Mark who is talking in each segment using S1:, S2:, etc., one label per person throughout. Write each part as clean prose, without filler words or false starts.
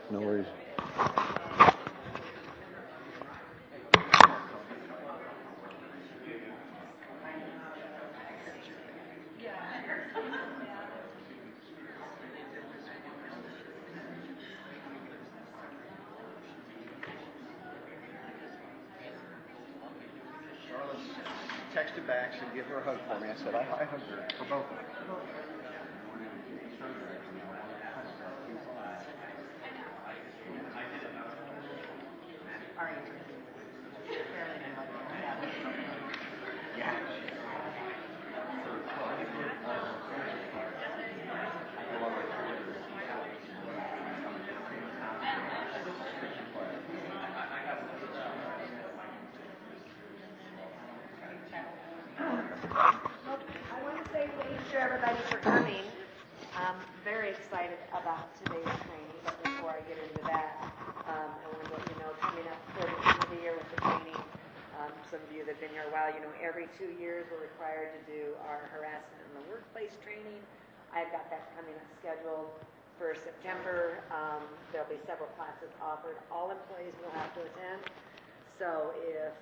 S1: No worries. Charlotte texted back, said, give her a hug for me. I said, I hugged her for both of us.
S2: I want to say thank you everybody for coming. I'm very excited about today's training, but before I get into that, I want to let you know, coming up toward the end of the year with the training, some of you that have been here a while, you know, every 2 years we're required to do our harassment in the workplace training. I've got that coming up scheduled for September. There'll be several classes offered. All employees will have to attend. So if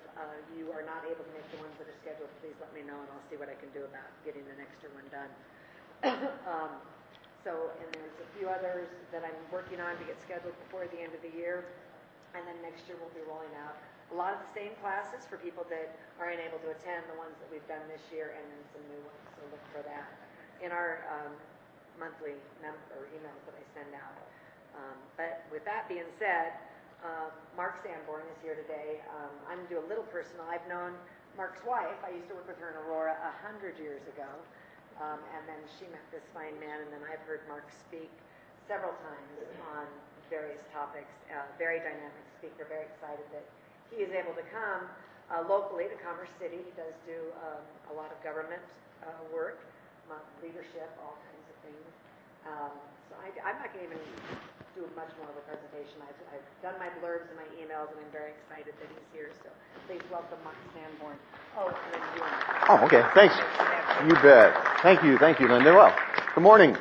S2: you are not able to make the ones that are scheduled, please let me know and I'll see what I can do about getting an extra one done. And there's a few others that I'm working on to get scheduled before the end of the year. And then next year we'll be rolling out a lot of the same classes for people that are unable to attend, the ones that we've done this year, and then some new ones. So look for that in our monthly emails that I send out. But with that being said, Mark Sanborn is here today. I'm going to do a little personal. I've known Mark's wife. I used to work with her in Aurora 100 years ago. And then she met this fine man, and then I've heard Mark speak several times on various topics. Very dynamic speaker, very excited that he is able to come locally to Commerce City. He does do a lot of government work, leadership, all kinds of things. So I'm not going to even do much more of a presentation. I've done my blurbs and my emails, and I'm very excited that he's here. So please welcome Mark Sanborn. Oh, and then you.
S1: Oh, okay. Thanks. You bet. Thank you, Linda. Well, good morning.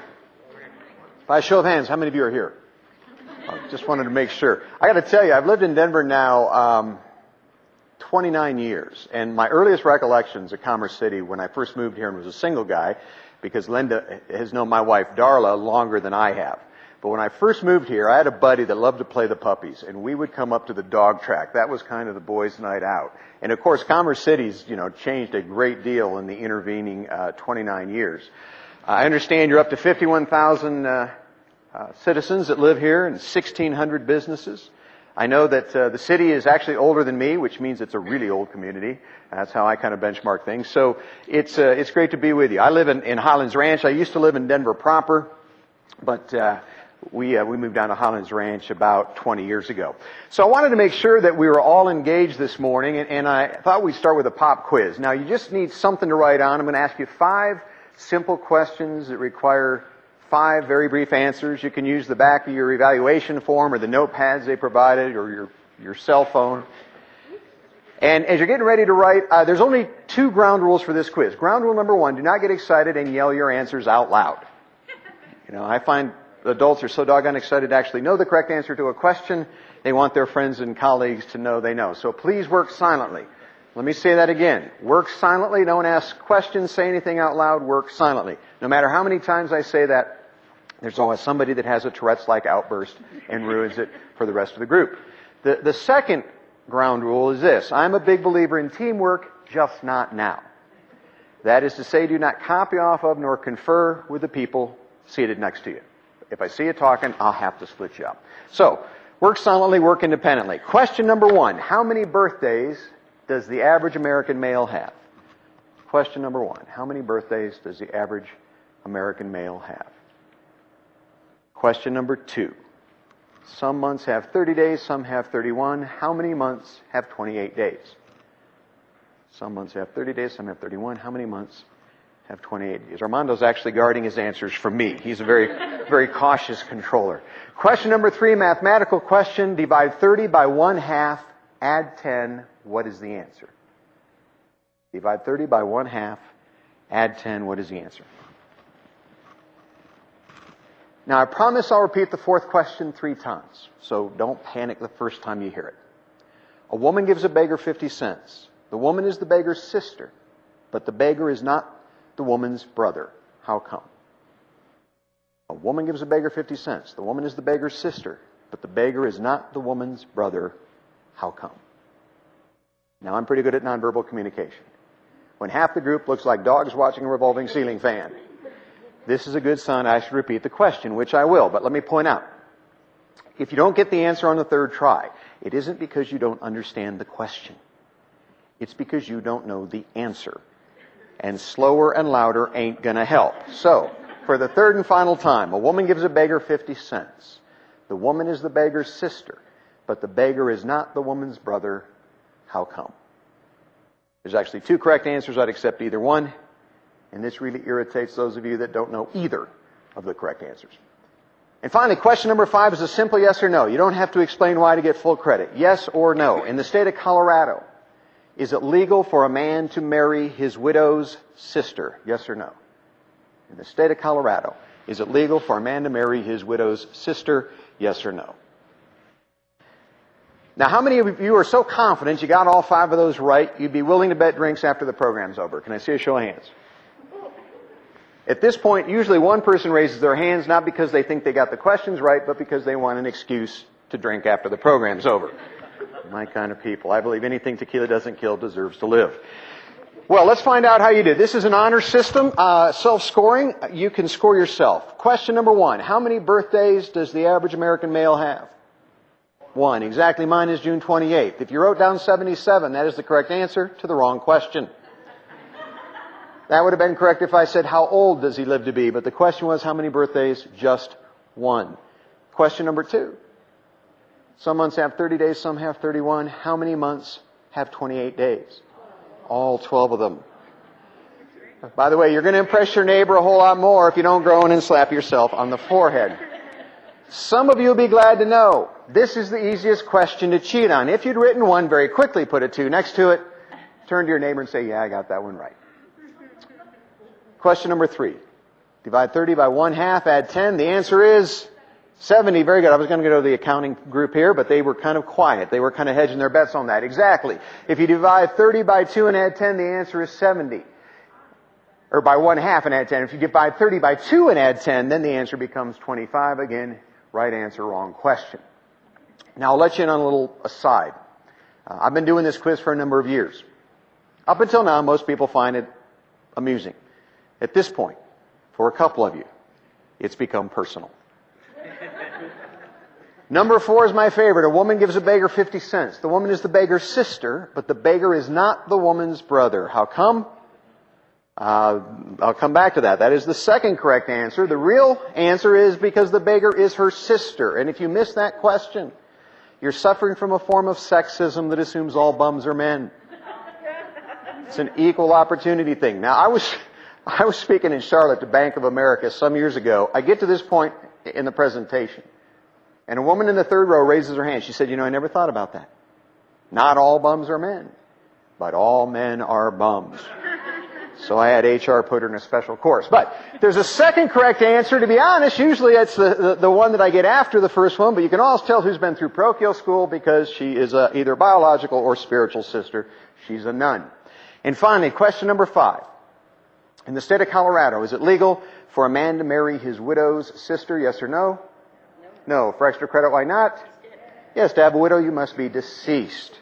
S1: By a show of hands, how many of you are here? Just wanted to make sure. I got to tell you, I've lived in Denver now 29 years, and my earliest recollections of Commerce City when I first moved here and was a single guy, because Linda has known my wife Darla longer than I have. But when I first moved here, I had a buddy that loved to play the puppies, and we would come up to the dog track. That was kind of the boys' night out. And of course, Commerce City's, changed a great deal in the intervening 29 years. I understand you're up to 51,000 citizens that live here and 1,600 businesses. I know that the city is actually older than me, which means it's a really old community. That's how I kind of benchmark things. So it's great to be with you. I live in Highlands Ranch. I used to live in Denver proper, but we moved down to Highlands Ranch about 20 years ago. So I wanted to make sure that we were all engaged this morning, and I thought we'd start with a pop quiz. Now, you just need something to write on. I'm going to ask you 5 simple questions that require 5 very brief answers. You can use the back of your evaluation form or the notepads they provided or your cell phone. And as you're getting ready to write, there's only 2 ground rules for this quiz. Ground rule number 1, do not get excited and yell your answers out loud. I find adults are so doggone excited to actually know the correct answer to a question, they want their friends and colleagues to know they know. So please work silently. Let me say that again. Work silently. Don't ask questions. Say anything out loud. Work silently. No matter how many times I say that, there's always somebody that has a Tourette's-like outburst and ruins it for the rest of the group. The second ground rule is this. I'm a big believer in teamwork, just not now. That is to say, do not copy off of nor confer with the people seated next to you. If I see you talking, I'll have to split you up. So, work silently, work independently. Question number 1. How many birthdays does the average American male have? Question number 1. How many birthdays does the average American male have? Question number 2. Some months have 30 days, some have 31. How many months have 28 days? Some months have 30 days, some have 31. How many months have 28 days? Armando's actually guarding his answers from me. He's a very, very cautious controller. Question number 3, mathematical question. Divide 30 by 1/2, add 10. What is the answer? Divide 30 by 1/2, add 10. What is the answer? Now, I promise I'll repeat the fourth question 3 times, so don't panic the first time you hear it. A woman gives a beggar 50 cents. The woman is the beggar's sister, but the beggar is not the woman's brother. How come? A woman gives a beggar 50 cents. The woman is the beggar's sister, but the beggar is not the woman's brother. How come? Now, I'm pretty good at nonverbal communication. When half the group looks like dogs watching a revolving ceiling fan, this is a good sign I should repeat the question, which I will. But let me point out, if you don't get the answer on the 3rd try, it isn't because you don't understand the question. It's because you don't know the answer. And slower and louder ain't gonna help. So, for the 3rd and final time, a woman gives a beggar 50 cents. The woman is the beggar's sister, but the beggar is not the woman's brother. How come? There's actually 2 correct answers. I'd accept either one. And this really irritates those of you that don't know either of the correct answers. And finally, question number 5 is a simple yes or no. You don't have to explain why to get full credit. Yes or no. In the state of Colorado, is it legal for a man to marry his widow's sister? Yes or no? In the state of Colorado, is it legal for a man to marry his widow's sister? Yes or no? Now, how many of you are so confident you got all 5 of those right, you'd be willing to bet drinks after the program's over? Can I see a show of hands? At this point, usually one person raises their hands, not because they think they got the questions right, but because they want an excuse to drink after the program's over. My kind of people. I believe anything tequila doesn't kill deserves to live. Well, let's find out how you did. This is an honor system, self-scoring. You can score yourself. Question number 1. How many birthdays does the average American male have? 1. Exactly. Mine is June 28th. If you wrote down 77, that is the correct answer to the wrong question. That would have been correct if I said, how old does he live to be? But the question was, how many birthdays? Just 1. Question number 2. Some months have 30 days, some have 31. How many months have 28 days? All 12 of them. By the way, you're going to impress your neighbor a whole lot more if you don't groan and slap yourself on the forehead. Some of you will be glad to know this is the easiest question to cheat on. If you'd written 1, very quickly put a 2 next to it, turn to your neighbor and say, yeah, I got that one right. Question number 3. Divide 30 by 1/2, add 10. The answer is 70. Very good. I was going to go to the accounting group here, but they were kind of quiet. They were kind of hedging their bets on that. Exactly. If you divide 30 by 2 and add 10, the answer is 70. Or by 1/2 and add 10. If you divide 30 by 2 and add 10, then the answer becomes 25. Again, right answer, wrong question. Now, I'll let you in on a little aside. I've been doing this quiz for a number of years. Up until now, most people find it amusing. At this point, for a couple of you, it's become personal. Number 4 is my favorite. A woman gives a beggar 50 cents. The woman is the beggar's sister, but the beggar is not the woman's brother. How come? I'll come back to that. That is the second correct answer. The real answer is because the beggar is her sister. And if you miss that question, you're suffering from a form of sexism that assumes all bums are men. It's an equal opportunity thing. Now, I was speaking in Charlotte to Bank of America some years ago. I get to this point in the presentation, and a woman in the 3rd row raises her hand. She said, I never thought about that. Not all bums are men, but all men are bums. So I had HR put her in a special course. But there's a second correct answer. To be honest, usually it's the one that I get after the first one, but you can always tell who's been through parochial school because she is either biological or spiritual sister. She's a nun. And finally, question number 5. In the state of Colorado, is it legal for a man to marry his widow's sister? Yes or no? No. For extra credit, why not? Yes, to have a widow, you must be deceased.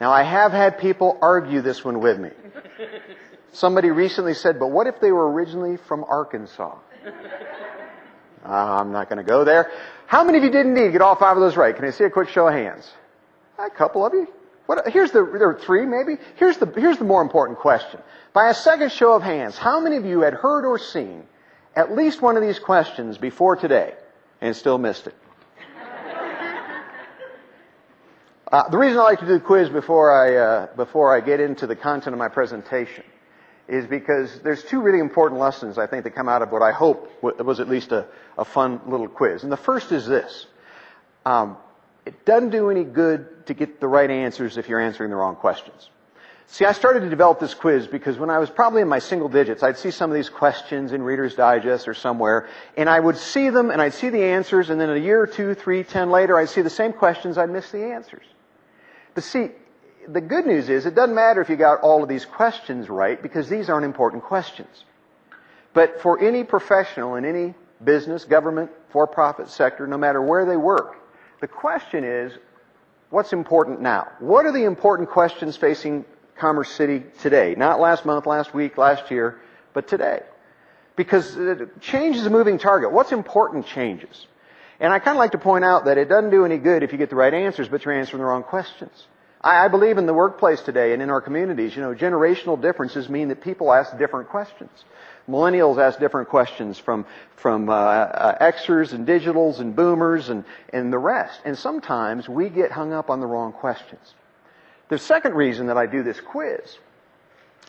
S1: Now, I have had people argue this one with me. Somebody recently said, but what if they were originally from Arkansas? I'm not going to go there. How many of you did indeed get all 5 of those right? Can I see a quick show of hands? A couple of you. There are 3 maybe. Here's the more important question. By a second show of hands, how many of you had heard or seen at least one of these questions before today and still missed it? The reason I like to do the quiz before I get into the content of my presentation is because there's 2 really important lessons, I think, that come out of what I hope was at least a fun little quiz. And the first is this. It doesn't do any good to get the right answers if you're answering the wrong questions. See, I started to develop this quiz because when I was probably in my single digits, I'd see some of these questions in Reader's Digest or somewhere, and I would see them, and I'd see the answers, and then a year, 2, 3, 10 later, I'd see the same questions, I'd miss the answers. But see, the good news is it doesn't matter if you got all of these questions right, because these aren't important questions. But for any professional in any business, government, for-profit sector, no matter where they work, the question is, what's important now? What are the important questions facing Commerce City today? Not last month, last week, last year, but today. Because change is a moving target. What's important changes. And I kind of like to point out that it doesn't do any good if you get the right answers, but you're answering the wrong questions. I believe in the workplace today and in our communities, generational differences mean that people ask different questions. Millennials ask different questions from Xers and digitals and boomers and the rest. And sometimes we get hung up on the wrong questions. The second reason that I do this quiz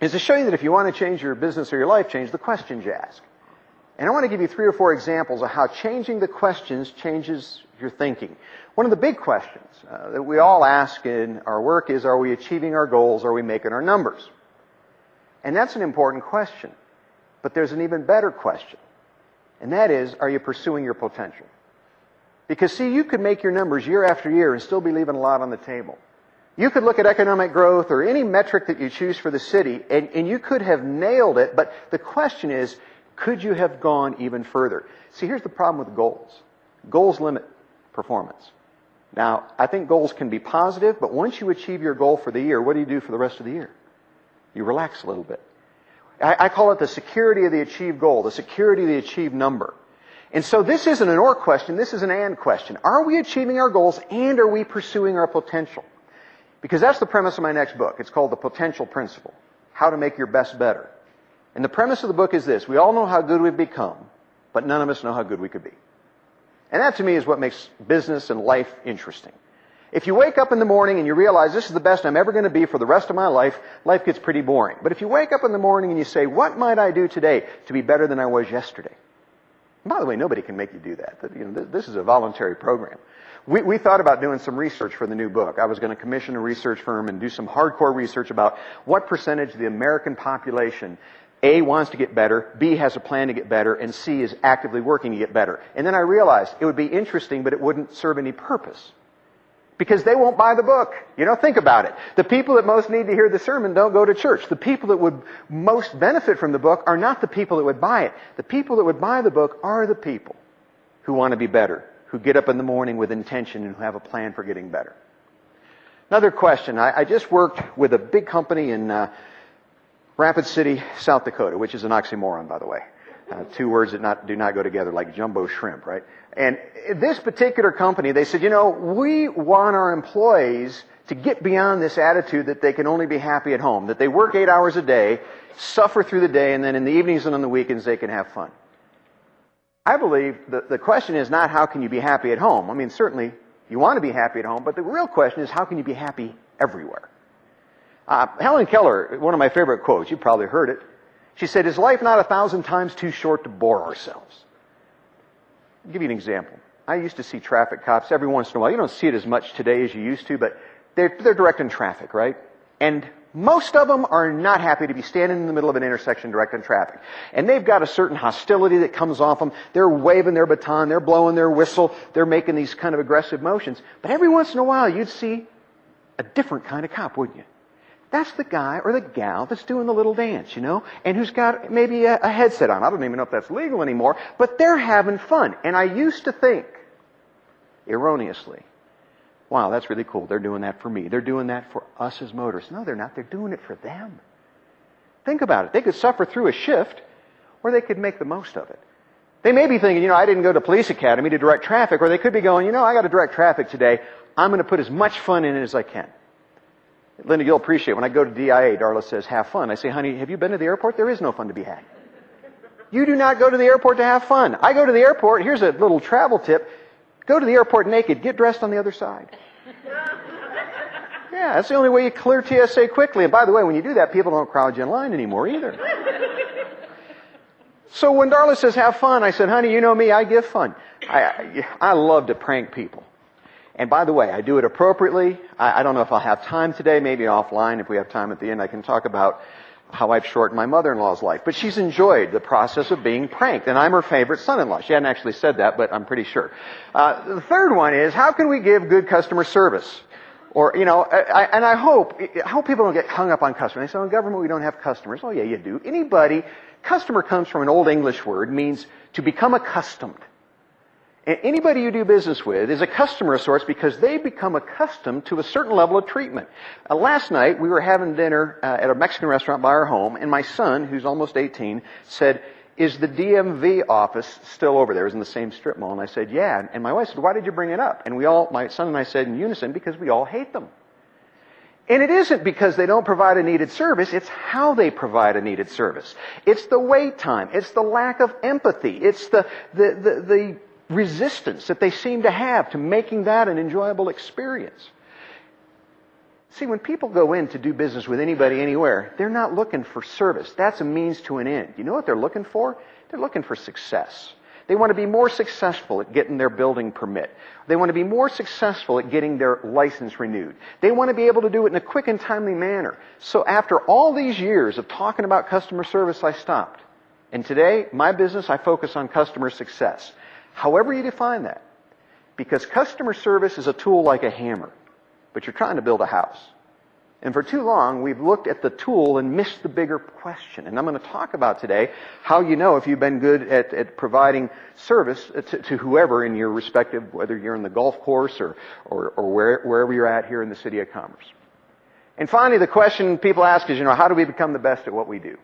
S1: is to show you that if you want to change your business or your life, change the questions you ask. And I want to give you 3 or 4 examples of how changing the questions changes your thinking. One of the big questions that we all ask in our work is, are we achieving our goals? Are we making our numbers? And that's an important question. But there's an even better question. And that is, are you pursuing your potential? Because see, you could make your numbers year after year and still be leaving a lot on the table. You could look at economic growth or any metric that you choose for the city, and you could have nailed it, but the question is, could you have gone even further? See, here's the problem with goals. Goals limit performance. Now, I think goals can be positive, but once you achieve your goal for the year, what do you do for the rest of the year? You relax a little bit. I call it the security of the achieved goal, the security of the achieved number. And so this isn't an or question, this is an and question. Are we achieving our goals and are we pursuing our potential? Because that's the premise of my next book. It's called The Potential Principle, How to Make Your Best Better. And the premise of the book is this: we all know how good we've become, but none of us know how good we could be. And that to me is what makes business and life interesting. If you wake up in the morning and you realize this is the best I'm ever going to be for the rest of my life, life gets pretty boring. But if you wake up in the morning and you say, what might I do today to be better than I was yesterday? And by the way, nobody can make you do that. This is a voluntary program. We thought about doing some research for the new book. I was going to commission a research firm and do some hardcore research about what percentage of the American population A, wants to get better, B, has a plan to get better, and C, is actively working to get better. And then I realized it would be interesting, but it wouldn't serve any purpose. Because they won't buy the book. Think about it. The people that most need to hear the sermon don't go to church. The people that would most benefit from the book are not the people that would buy it. The people that would buy the book are the people who want to be better, who get up in the morning with intention and who have a plan for getting better. Another question. I just worked with a big company in Rapid City, South Dakota, which is an oxymoron, by the way. 2 words that do not go together, like jumbo shrimp, right? And this particular company, they said, we want our employees to get beyond this attitude that they can only be happy at home, that they work 8 hours a day, suffer through the day, and then in the evenings and on the weekends they can have fun. I believe the question is not how can you be happy at home. I mean, certainly you want to be happy at home, but the real question is how can you be happy everywhere? Helen Keller, one of my favorite quotes, you probably heard it. She said, is life not 1,000 times too short to bore ourselves? I'll give you an example. I used to see traffic cops every once in a while. You don't see it as much today as you used to, but they're directing traffic, right? And most of them are not happy to be standing in the middle of an intersection directing traffic. And they've got a certain hostility that comes off them. They're waving their baton, they're blowing their whistle, they're making these kind of aggressive motions. But every once in a while you'd see a different kind of cop, wouldn't you? That's the guy or the gal that's doing the little dance, and who's got maybe a headset on. I don't even know if that's legal anymore, but they're having fun. And I used to think, erroneously, wow, that's really cool. They're doing that for me. They're doing that for us as motorists. No, they're not. They're doing it for them. Think about it. They could suffer through a shift, or they could make the most of it. They may be thinking, I didn't go to police academy to direct traffic, or they could be going, I got to direct traffic today. I'm going to put as much fun in it as I can. Linda, you'll appreciate when I go to DIA, Darla says, have fun. I say, honey, have you been to the airport? There is no fun to be had. You do not go to the airport to have fun. I go to the airport, here's a little travel tip, go to the airport naked, get dressed on the other side. Yeah, that's the only way you clear TSA quickly. And by the way, when you do that, people don't crowd you in line anymore either. So when Darla says, have fun, I said, honey, you know me, I give fun. I love to prank people. And by the way, I do it appropriately. I don't know if I'll have time today, maybe offline. If we have time at the end, I can talk about how I've shortened my mother-in-law's life. But she's enjoyed the process of being pranked, and I'm her favorite son-in-law. She hadn't actually said that, but I'm pretty sure. The third one is, how can we give good customer service? Or, I hope people don't get hung up on customers. They say, in government we don't have customers. Oh yeah, you do. Customer comes from an old English word, means to become accustomed. And anybody you do business with is a customer of sorts because they become accustomed to a certain level of treatment. Last night, we were having dinner at a Mexican restaurant by our home, and my son, who's almost 18, said, is the DMV office still over there? It was in the same strip mall. And I said, yeah. And my wife said, why did you bring it up? And my son and I said in unison, because we all hate them. And it isn't because they don't provide a needed service, it's how they provide a needed service. It's the wait time. It's the lack of empathy. It's the resistance that they seem to have to making that an enjoyable experience. See, when people go in to do business with anybody, anywhere, they're not looking for service. That's a means to an end. You know what they're looking for? They're looking for success. They want to be more successful at getting their building permit. They want to be more successful at getting their license renewed. They want to be able to do it in a quick and timely manner. So after all these years of talking about customer service, I stopped. And today, my business, I focus on customer success. However you define that. Because customer service is a tool like a hammer. But you're trying to build a house. And for too long, we've looked at the tool and missed the bigger question. And I'm going to talk about today how you know if you've been good at providing service to whoever in your respective, whether you're in the golf course or wherever you're at here in the City of Commerce. And finally, the question people ask is, how do we become the best at what we do?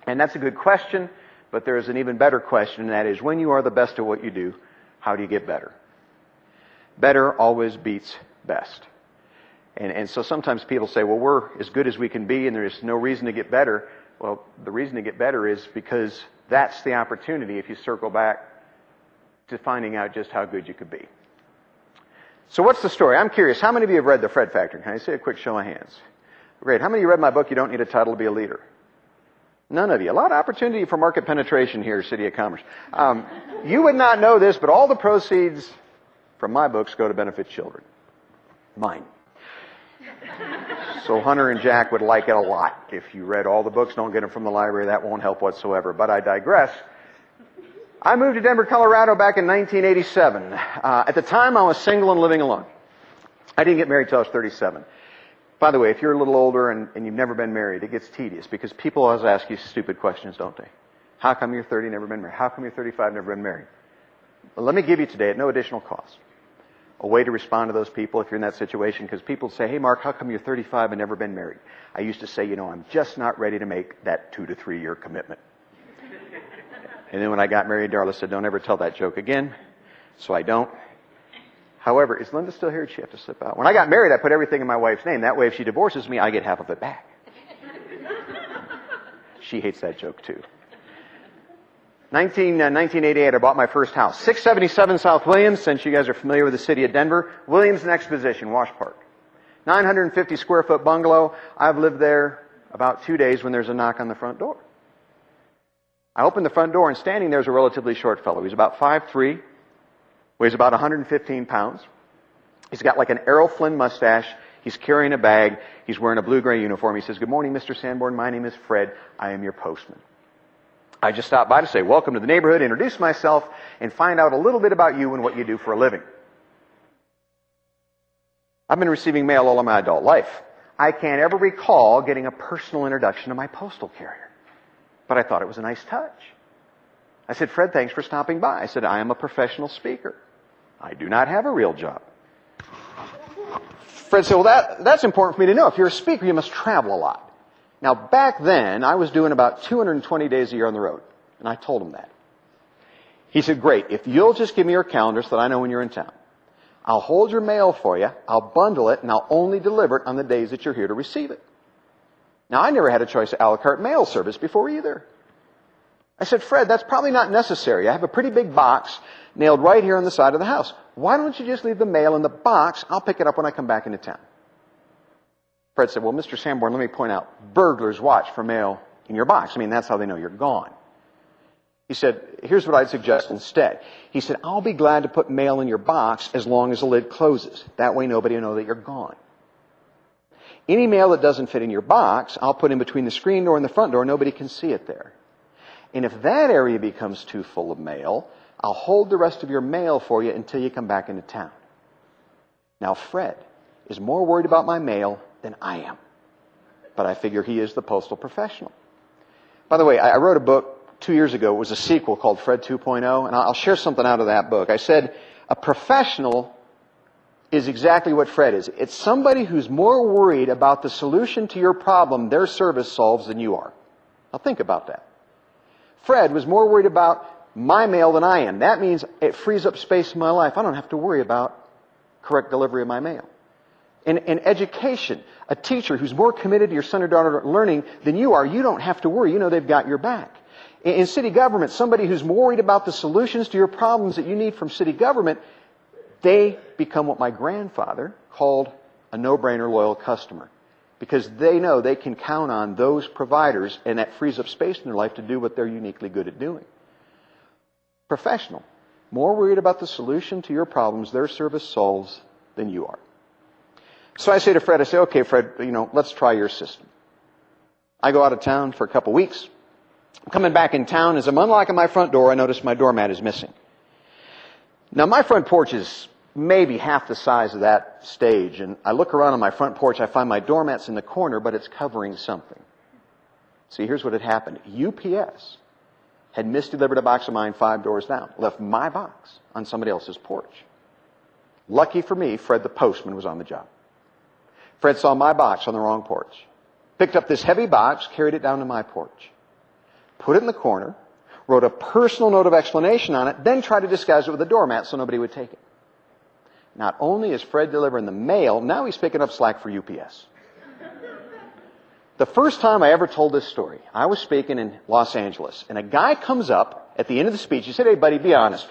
S1: And that's a good question, but there is an even better question, and that is, when you are the best at what you do, how do you get better? Better always beats best. And so sometimes people say, well, we're as good as we can be and there's no reason to get better. Well, the reason to get better is because that's the opportunity if you circle back to finding out just how good you could be. So what's the story? I'm curious, how many of you have read The Fred Factor? Can I see a quick show of hands? Great. How many of you read my book, You Don't Need a Title to Be a Leader? None of you. A lot of opportunity for market penetration here, City of Commerce. You would not know this, but all the proceeds from my books go to benefit children. Mine. So Hunter and Jack would like it a lot. If you read all the books, don't get them from the library, that won't help whatsoever. But I digress. I moved to Denver, Colorado back in 1987. At the time, I was single and living alone. I didn't get married till I was 37. By the way, if you're a little older and you've never been married, it gets tedious because people always ask you stupid questions, don't they? How come you're 30 and never been married? How come you're 35 and never been married? Well, let me give you today, at no additional cost, a way to respond to those people if you're in that situation, because people say, hey Mark, how come you're 35 and never been married? I used to say, I'm just not ready to make that 2 to 3 year commitment. And then when I got married, Darla said, don't ever tell that joke again. So I don't. However, is Linda still here? Did she have to slip out? When I got married, I put everything in my wife's name. That way, if she divorces me, I get half of it back. She hates that joke too. 1988, I bought my first house. 677 South Williams, since you guys are familiar with the city of Denver. Williams and Exposition, Wash Park. 950 square foot bungalow. I've lived there about 2 days when there's a knock on the front door. I opened the front door and standing there is a relatively short fellow. He's about 5'3", weighs about 115 pounds. He's got like an Errol Flynn mustache. He's carrying a bag. He's wearing a blue-gray uniform. He says, good morning, Mr. Sanborn. My name is Fred. I am your postman. I just stopped by to say, welcome to the neighborhood, introduce myself, and find out a little bit about you and what you do for a living. I've been receiving mail all of my adult life. I can't ever recall getting a personal introduction to my postal carrier. But I thought it was a nice touch. I said, Fred, thanks for stopping by. I said, I am a professional speaker. I do not have a real job. Fred said, well, that's important for me to know. If you're a speaker, you must travel a lot. Now, back then, I was doing about 220 days a year on the road. And I told him that. He said, great. If you'll just give me your calendar so that I know when you're in town. I'll hold your mail for you. I'll bundle it, and I'll only deliver it on the days that you're here to receive it. Now, I never had a choice of a la carte mail service before either. I said, Fred, that's probably not necessary. I have a pretty big box nailed right here on the side of the house. Why don't you just leave the mail in the box? I'll pick it up when I come back into town. Fred said, well, Mr. Sanborn, let me point out, burglars watch for mail in your box. I mean, that's how they know you're gone. He said, here's what I'd suggest instead. He said, I'll be glad to put mail in your box as long as the lid closes. That way nobody will know that you're gone. Any mail that doesn't fit in your box, I'll put in between the screen door and the front door. Nobody can see it there. And if that area becomes too full of mail, I'll hold the rest of your mail for you until you come back into town. Now, Fred is more worried about my mail than I am. But I figure he is the postal professional. By the way, I wrote a book 2 years ago. It was a sequel called Fred 2.0, and I'll share something out of that book. I said, a professional is exactly what Fred is. It's somebody who's more worried about the solution to your problem their service solves than you are. Now think about that. Fred was more worried about my mail than I am. That means it frees up space in my life. I don't have to worry about correct delivery of my mail. In education, a teacher who's more committed to your son or daughter learning than you are, you don't have to worry. You know they've got your back. In city government, somebody who's more worried about the solutions to your problems that you need from city government, they become what my grandfather called a no-brainer loyal customer. Because they know they can count on those providers, and that frees up space in their life to do what they're uniquely good at doing. Professional, more worried about the solution to your problems their service solves than you are. So I say to Fred, okay, Fred, let's try your system. I go out of town for a couple weeks. I'm coming back in town. As I'm unlocking my front door, I notice my doormat is missing. Now, my front porch is maybe half the size of that stage, and I look around on my front porch, I find my doormat's in the corner, but it's covering something. See, here's what had happened. UPS had misdelivered a box of mine 5 doors down, left my box on somebody else's porch. Lucky for me, Fred the postman was on the job. Fred saw my box on the wrong porch, picked up this heavy box, carried it down to my porch, put it in the corner, wrote a personal note of explanation on it, then tried to disguise it with a doormat so nobody would take it. Not only is Fred delivering the mail, now he's picking up slack for UPS. The first time I ever told this story, I was speaking in Los Angeles, and a guy comes up at the end of the speech. He said, hey, buddy, be honest.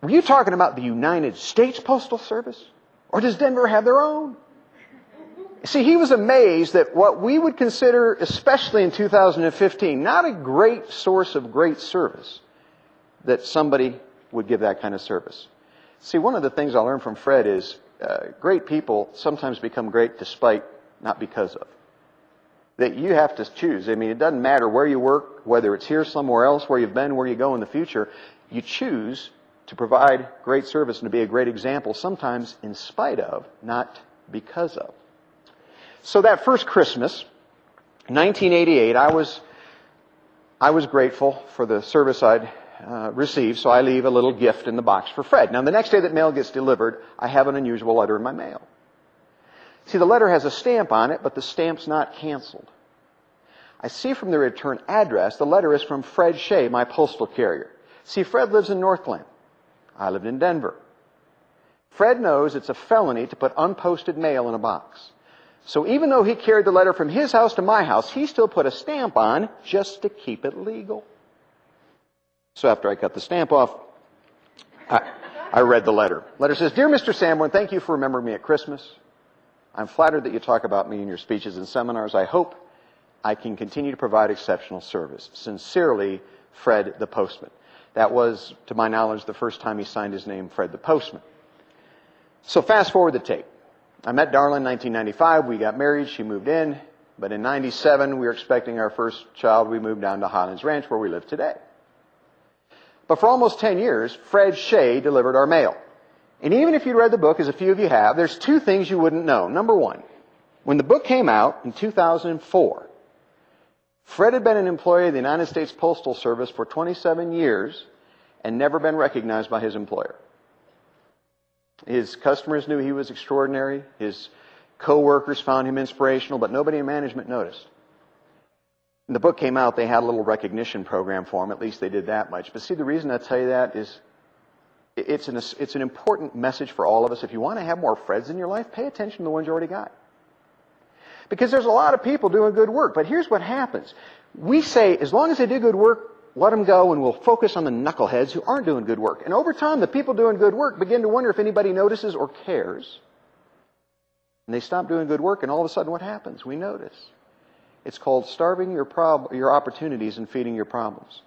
S1: Were you talking about the United States Postal Service? Or does Denver have their own? See, he was amazed that what we would consider, especially in 2015, not a great source of great service, that somebody would give that kind of service. See, one of the things I learned from Fred is great people sometimes become great despite, not because of. That you have to choose. I mean, it doesn't matter where you work, whether it's here, somewhere else, where you've been, where you go in the future. You choose to provide great service and to be a great example, sometimes in spite of, not because of. So that first Christmas, 1988, I was grateful for the service I'd received, so I leave a little gift in the box for Fred. Now, the next day that mail gets delivered, I have an unusual letter in my mail. See, the letter has a stamp on it, but the stamp's not canceled. I see from the return address, the letter is from Fred Shea, my postal carrier. See, Fred lives in Northland. I lived in Denver. Fred knows it's a felony to put unposted mail in a box. So even though he carried the letter from his house to my house, he still put a stamp on just to keep it legal. So after I cut the stamp off, I read the letter. The letter says, Dear Mr. Sanborn, thank you for remembering me at Christmas. I'm flattered that you talk about me in your speeches and seminars. I hope I can continue to provide exceptional service. Sincerely, Fred the Postman. That was, to my knowledge, the first time he signed his name, Fred the Postman. So fast forward the tape. I met Darla in 1995. We got married. She moved in. But in 97, we were expecting our first child. We moved down to Highlands Ranch, where we live today. But for almost 10 years, Fred Shea delivered our mail. And even if you read the book, as a few of you have, there's 2 things you wouldn't know. Number one, when the book came out in 2004, Fred had been an employee of the United States Postal Service for 27 years and never been recognized by his employer. His customers knew he was extraordinary. His co-workers found him inspirational, but nobody in management noticed. When the book came out, they had a little recognition program for him. At least they did that much. But see, the reason I tell you that is it's an important message for all of us. If you want to have more Freds in your life, pay attention to the ones you already got. Because there's a lot of people doing good work. But here's what happens. We say, as long as they do good work, let them go, and we'll focus on the knuckleheads who aren't doing good work. And over time, the people doing good work begin to wonder if anybody notices or cares. And they stop doing good work, and all of a sudden what happens? We notice. It's called starving your opportunities and feeding your problems.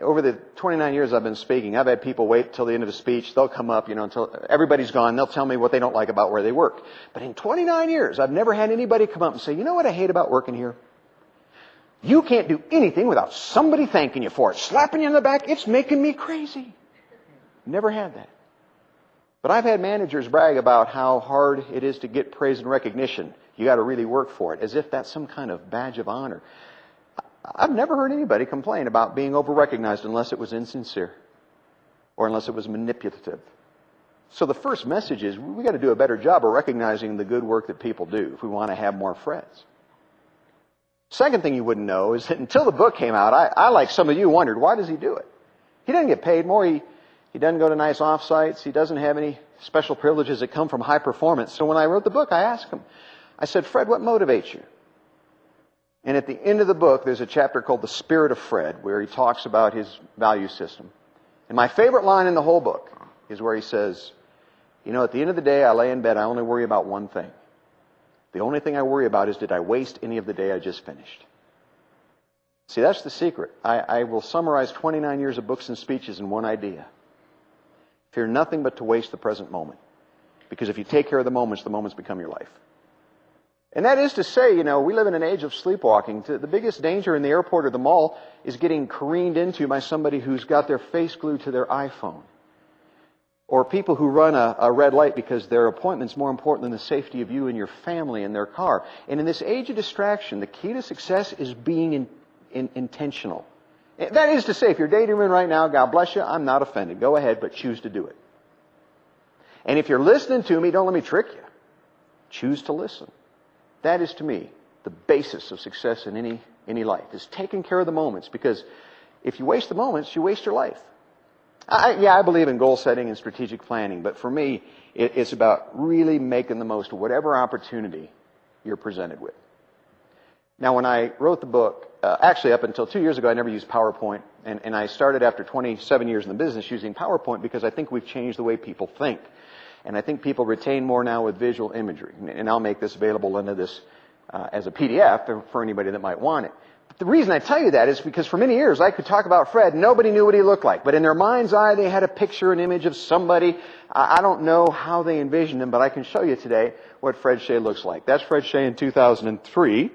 S1: Over the 29 years I've been speaking, I've had people wait till the end of a speech. They'll come up, until everybody's gone. They'll tell me what they don't like about where they work. But in 29 years, I've never had anybody come up and say, you know what I hate about working here? You can't do anything without somebody thanking you for it, slapping you in the back. It's making me crazy. Never had that. But I've had managers brag about how hard it is to get praise and recognition. You got to really work for it, as if that's some kind of badge of honor. I've never heard anybody complain about being over-recognized unless it was insincere or unless it was manipulative. So the first message is we got to do a better job of recognizing the good work that people do if we want to have more Freds. Second thing you wouldn't know is that until the book came out, I like some of you, wondered, why does he do it? He doesn't get paid more. He doesn't go to nice off-sites. He doesn't have any special privileges that come from high performance. So when I wrote the book, I asked him, I said, Fred, what motivates you? And at the end of the book, there's a chapter called The Spirit of Fred, where he talks about his value system. And my favorite line in the whole book is where he says, at the end of the day, I lay in bed, I only worry about one thing. The only thing I worry about is, did I waste any of the day I just finished? See, that's the secret. I will summarize 29 years of books and speeches in one idea. Fear nothing but to waste the present moment. Because if you take care of the moments become your life. And that is to say, we live in an age of sleepwalking. The biggest danger in the airport or the mall is getting careened into by somebody who's got their face glued to their iPhone. Or people who run a red light because their appointment's more important than the safety of you and your family and their car. And in this age of distraction, the key to success is being intentional. That is to say, if you're daydreaming right now, God bless you, I'm not offended. Go ahead, but choose to do it. And if you're listening to me, don't let me trick you. Choose to listen. That is, to me, the basis of success in any life, is taking care of the moments. Because if you waste the moments, you waste your life. I believe in goal setting and strategic planning, but for me, it's about really making the most of whatever opportunity you're presented with. Now, when I wrote the book, actually up until 2 years ago, I never used PowerPoint, and I started after 27 years in the business using PowerPoint because I think we've changed the way people think. And I think people retain more now with visual imagery. And I'll make this available into this as a PDF for anybody that might want it. But the reason I tell you that is because for many years I could talk about Fred. Nobody knew what he looked like. But in their mind's eye, they had a picture, an image of somebody. I don't know how they envisioned him, but I can show you today what Fred Shea looks like. That's Fred Shea in 2003.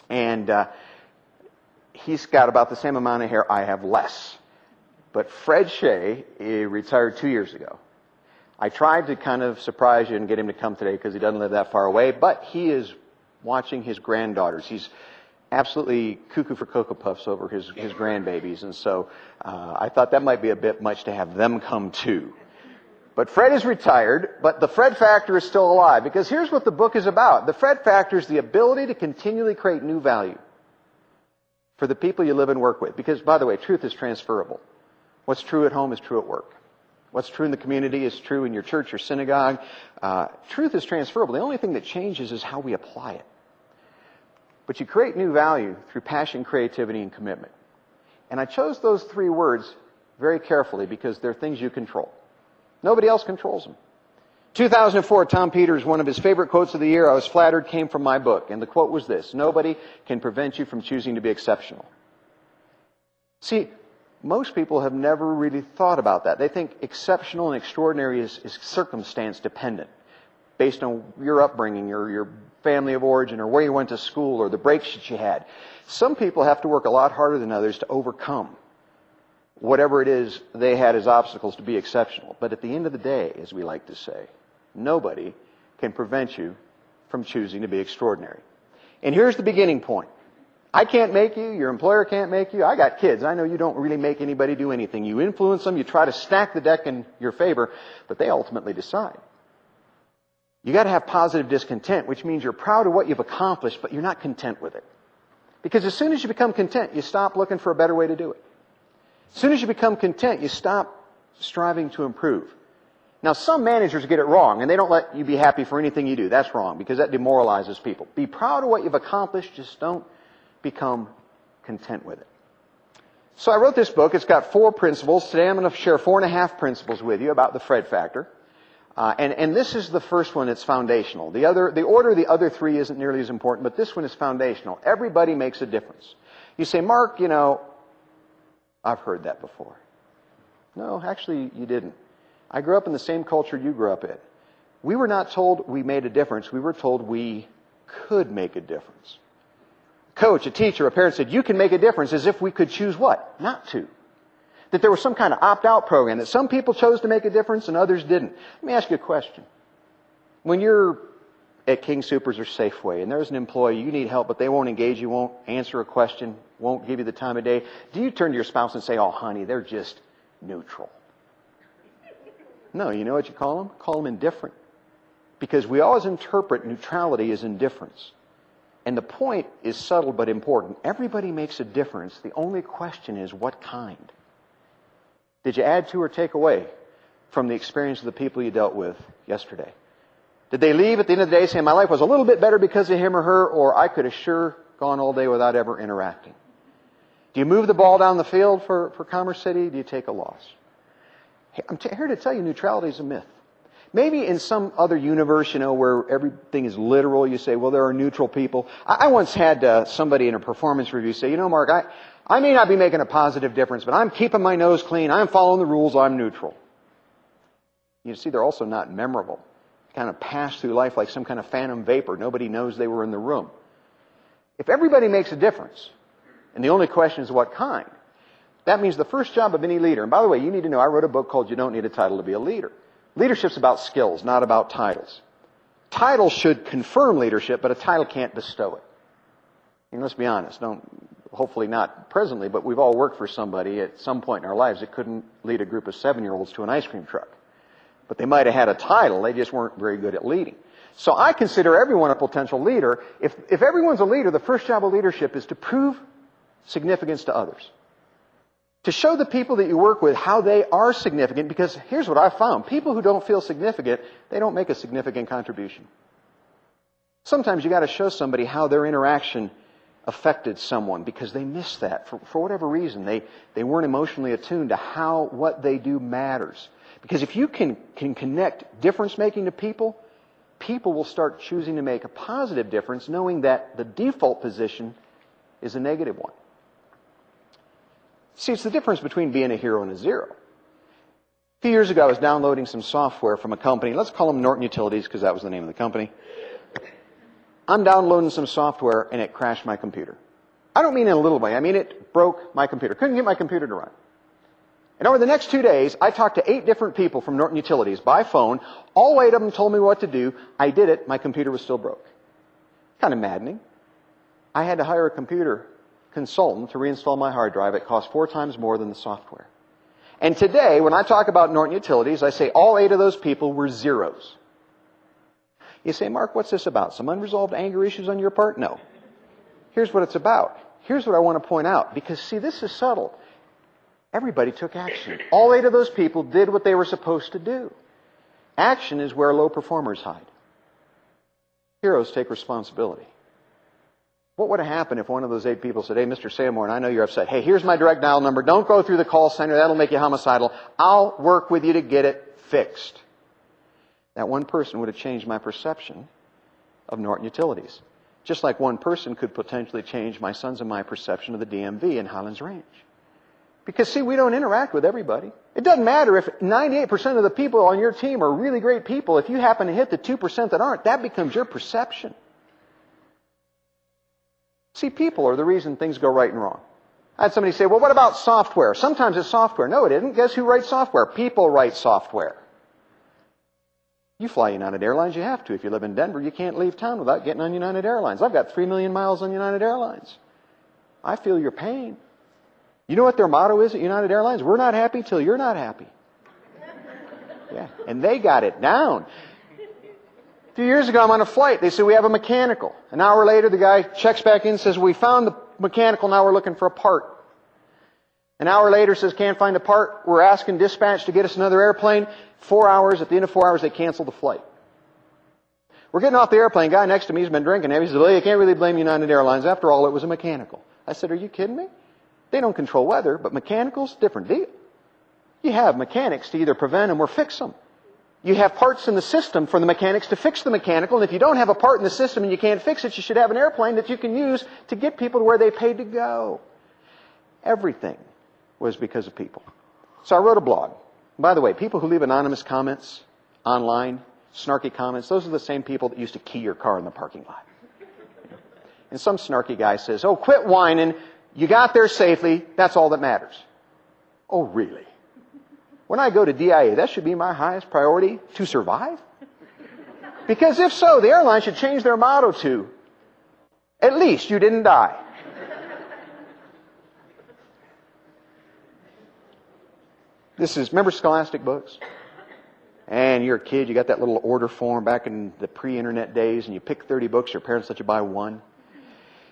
S1: And he's got about the same amount of hair. I have less. But Fred Shea retired 2 years ago. I tried to kind of surprise you and get him to come today because he doesn't live that far away, but he is watching his granddaughters. He's absolutely cuckoo for Cocoa Puffs over his grandbabies, and so I thought that might be a bit much to have them come too. But Fred is retired, but the Fred Factor is still alive, because here's what the book is about. The Fred Factor is the ability to continually create new value for the people you live and work with. Because, by the way, truth is transferable. What's true at home is true at work. What's true in the community is true in your church or synagogue. Truth is transferable. The only thing that changes is how we apply it. But you create new value through passion, creativity, and commitment. And I chose those three words very carefully because they're things you control. Nobody else controls them. 2004, Tom Peters, one of his favorite quotes of the year, I was flattered, came from my book. And the quote was this: nobody can prevent you from choosing to be exceptional. See, most people have never really thought about that. They think exceptional and extraordinary is circumstance dependent, based on your upbringing or your family of origin or where you went to school or the breaks that you had. Some people have to work a lot harder than others to overcome whatever it is they had as obstacles to be exceptional. But at the end of the day, as we like to say, nobody can prevent you from choosing to be extraordinary. And here's the beginning point. I can't make you. Your employer can't make you. I got kids. I know you don't really make anybody do anything. You influence them. You try to stack the deck in your favor, but they ultimately decide. You got to have positive discontent, which means you're proud of what you've accomplished, but you're not content with it. Because as soon as you become content, you stop looking for a better way to do it. As soon as you become content, you stop striving to improve. Now, some managers get it wrong, and they don't let you be happy for anything you do. That's wrong, because that demoralizes people. Be proud of what you've accomplished. Just don't become content with it. So I wrote this book. It's got 4 principles. Today I'm going to share 4.5 principles with you about the Fred Factor. And this is the first one that's foundational. The order of the other 3 isn't nearly as important, but this one is foundational. Everybody makes a difference. You say, Mark, I've heard that before. No, actually, you didn't. I grew up in the same culture you grew up in. We were not told we made a difference. We were told we could make a difference. A coach, a teacher, a parent said, you can make a difference, as if we could choose what? Not to. That there was some kind of opt-out program, that some people chose to make a difference and others didn't. Let me ask you a question. When you're at King Soopers or Safeway and there's an employee, you need help, but they won't engage you, won't answer a question, won't give you the time of day, do you turn to your spouse and say, oh, honey, they're just neutral? No, you know what you call them? Call them indifferent. Because we always interpret neutrality as indifference. And the point is subtle but important. Everybody makes a difference. The only question is, what kind? Did you add to or take away from the experience of the people you dealt with yesterday? Did they leave at the end of the day saying, my life was a little bit better because of him or her, or I could have sure gone all day without ever interacting? Do you move the ball down the field for Commerce City? Do you take a loss? Hey, I'm here to tell you neutrality is a myth. Maybe in some other universe, where everything is literal, you say, well, there are neutral people. I once had somebody in a performance review say, Mark, I may not be making a positive difference, but I'm keeping my nose clean. I'm following the rules. I'm neutral. You see, they're also not memorable. Kind of pass through life like some kind of phantom vapor. Nobody knows they were in the room. If everybody makes a difference, and the only question is what kind, that means the first job of any leader, and by the way, you need to know, I wrote a book called You Don't Need a Title to Be a Leader. Leadership's about skills, not about titles. Titles should confirm leadership, but a title can't bestow it. And let's be honest, hopefully not presently, but we've all worked for somebody at some point in our lives that couldn't lead a group of 7-year-olds to an ice cream truck. But they might have had a title, they just weren't very good at leading. So I consider everyone a potential leader. If everyone's a leader, the first job of leadership is to prove significance to others. To show the people that you work with how they are significant, because here's what I've found. People who don't feel significant, they don't make a significant contribution. Sometimes you got to show somebody how their interaction affected someone because they missed that for whatever reason. They weren't emotionally attuned to how what they do matters. Because if you can connect difference making to people, people will start choosing to make a positive difference, knowing that the default position is a negative one. See, it's the difference between being a hero and a zero. A few years ago, I was downloading some software from a company. Let's call them Norton Utilities, because that was the name of the company. I'm downloading some software, and it crashed my computer. I don't mean in a little way. I mean it broke my computer. Couldn't get my computer to run. And over the next 2 days, I talked to 8 different people from Norton Utilities by phone. All 8 of them told me what to do. I did it. My computer was still broke. Kind of maddening. I had to hire a computer consultant to reinstall my hard drive. It cost 4 times more than the software. And today, when I talk about Norton Utilities, I say all 8 of those people were zeros. You say, Mark, what's this about? Some unresolved anger issues on your part? No. Here's what it's about. Here's what I want to point out. Because, see, this is subtle. Everybody took action. All 8 of those people did what they were supposed to do. Action is where low performers hide. Heroes take responsibility. What would have happened if one of those 8 people said, hey, Mr. Samore, I know you're upset. Hey, here's my direct dial number. Don't go through the call center. That'll make you homicidal. I'll work with you to get it fixed. That one person would have changed my perception of Norton Utilities. Just like one person could potentially change my son's and my perception of the DMV in Highlands Range. Because, see, we don't interact with everybody. It doesn't matter if 98% of the people on your team are really great people. If you happen to hit the 2% that aren't, that becomes your perception. See, people are the reason things go right and wrong. I had somebody say, well, what about software? Sometimes it's software. No, it isn't. Guess who writes software? People write software. You fly United Airlines, you have to. If you live in Denver, you can't leave town without getting on United Airlines. I've got 3 million miles on United Airlines. I feel your pain. You know what their motto is at United Airlines? We're not happy till you're not happy. Yeah, and they got it down. A few years ago, I'm on a flight. They said, we have a mechanical. An hour later, the guy checks back in and says, we found the mechanical, now we're looking for a part. An hour later, says, can't find a part. We're asking dispatch to get us another airplane. 4 hours. At the end of 4 hours, they cancel the flight. We're getting off the airplane. Guy next to me has been drinking heavy. He says, well, you can't really blame United Airlines. After all, it was a mechanical. I said, are you kidding me? They don't control weather, but mechanicals, different deal. You have mechanics to either prevent them or fix them. You have parts in the system for the mechanics to fix the mechanical, and if you don't have a part in the system and you can't fix it, you should have an airplane that you can use to get people to where they paid to go. Everything was because of people. So I wrote a blog. By the way, people who leave anonymous comments online, snarky comments, those are the same people that used to key your car in the parking lot. And some snarky guy says, oh, quit whining. You got there safely. That's all that matters. Oh, really? When I go to DIA, that should be my highest priority, to survive? Because if so, the airline should change their motto to, at least you didn't die. Remember Scholastic books? And you're a kid, you got that little order form back in the pre-internet days, and you pick 30 books, your parents let you buy one.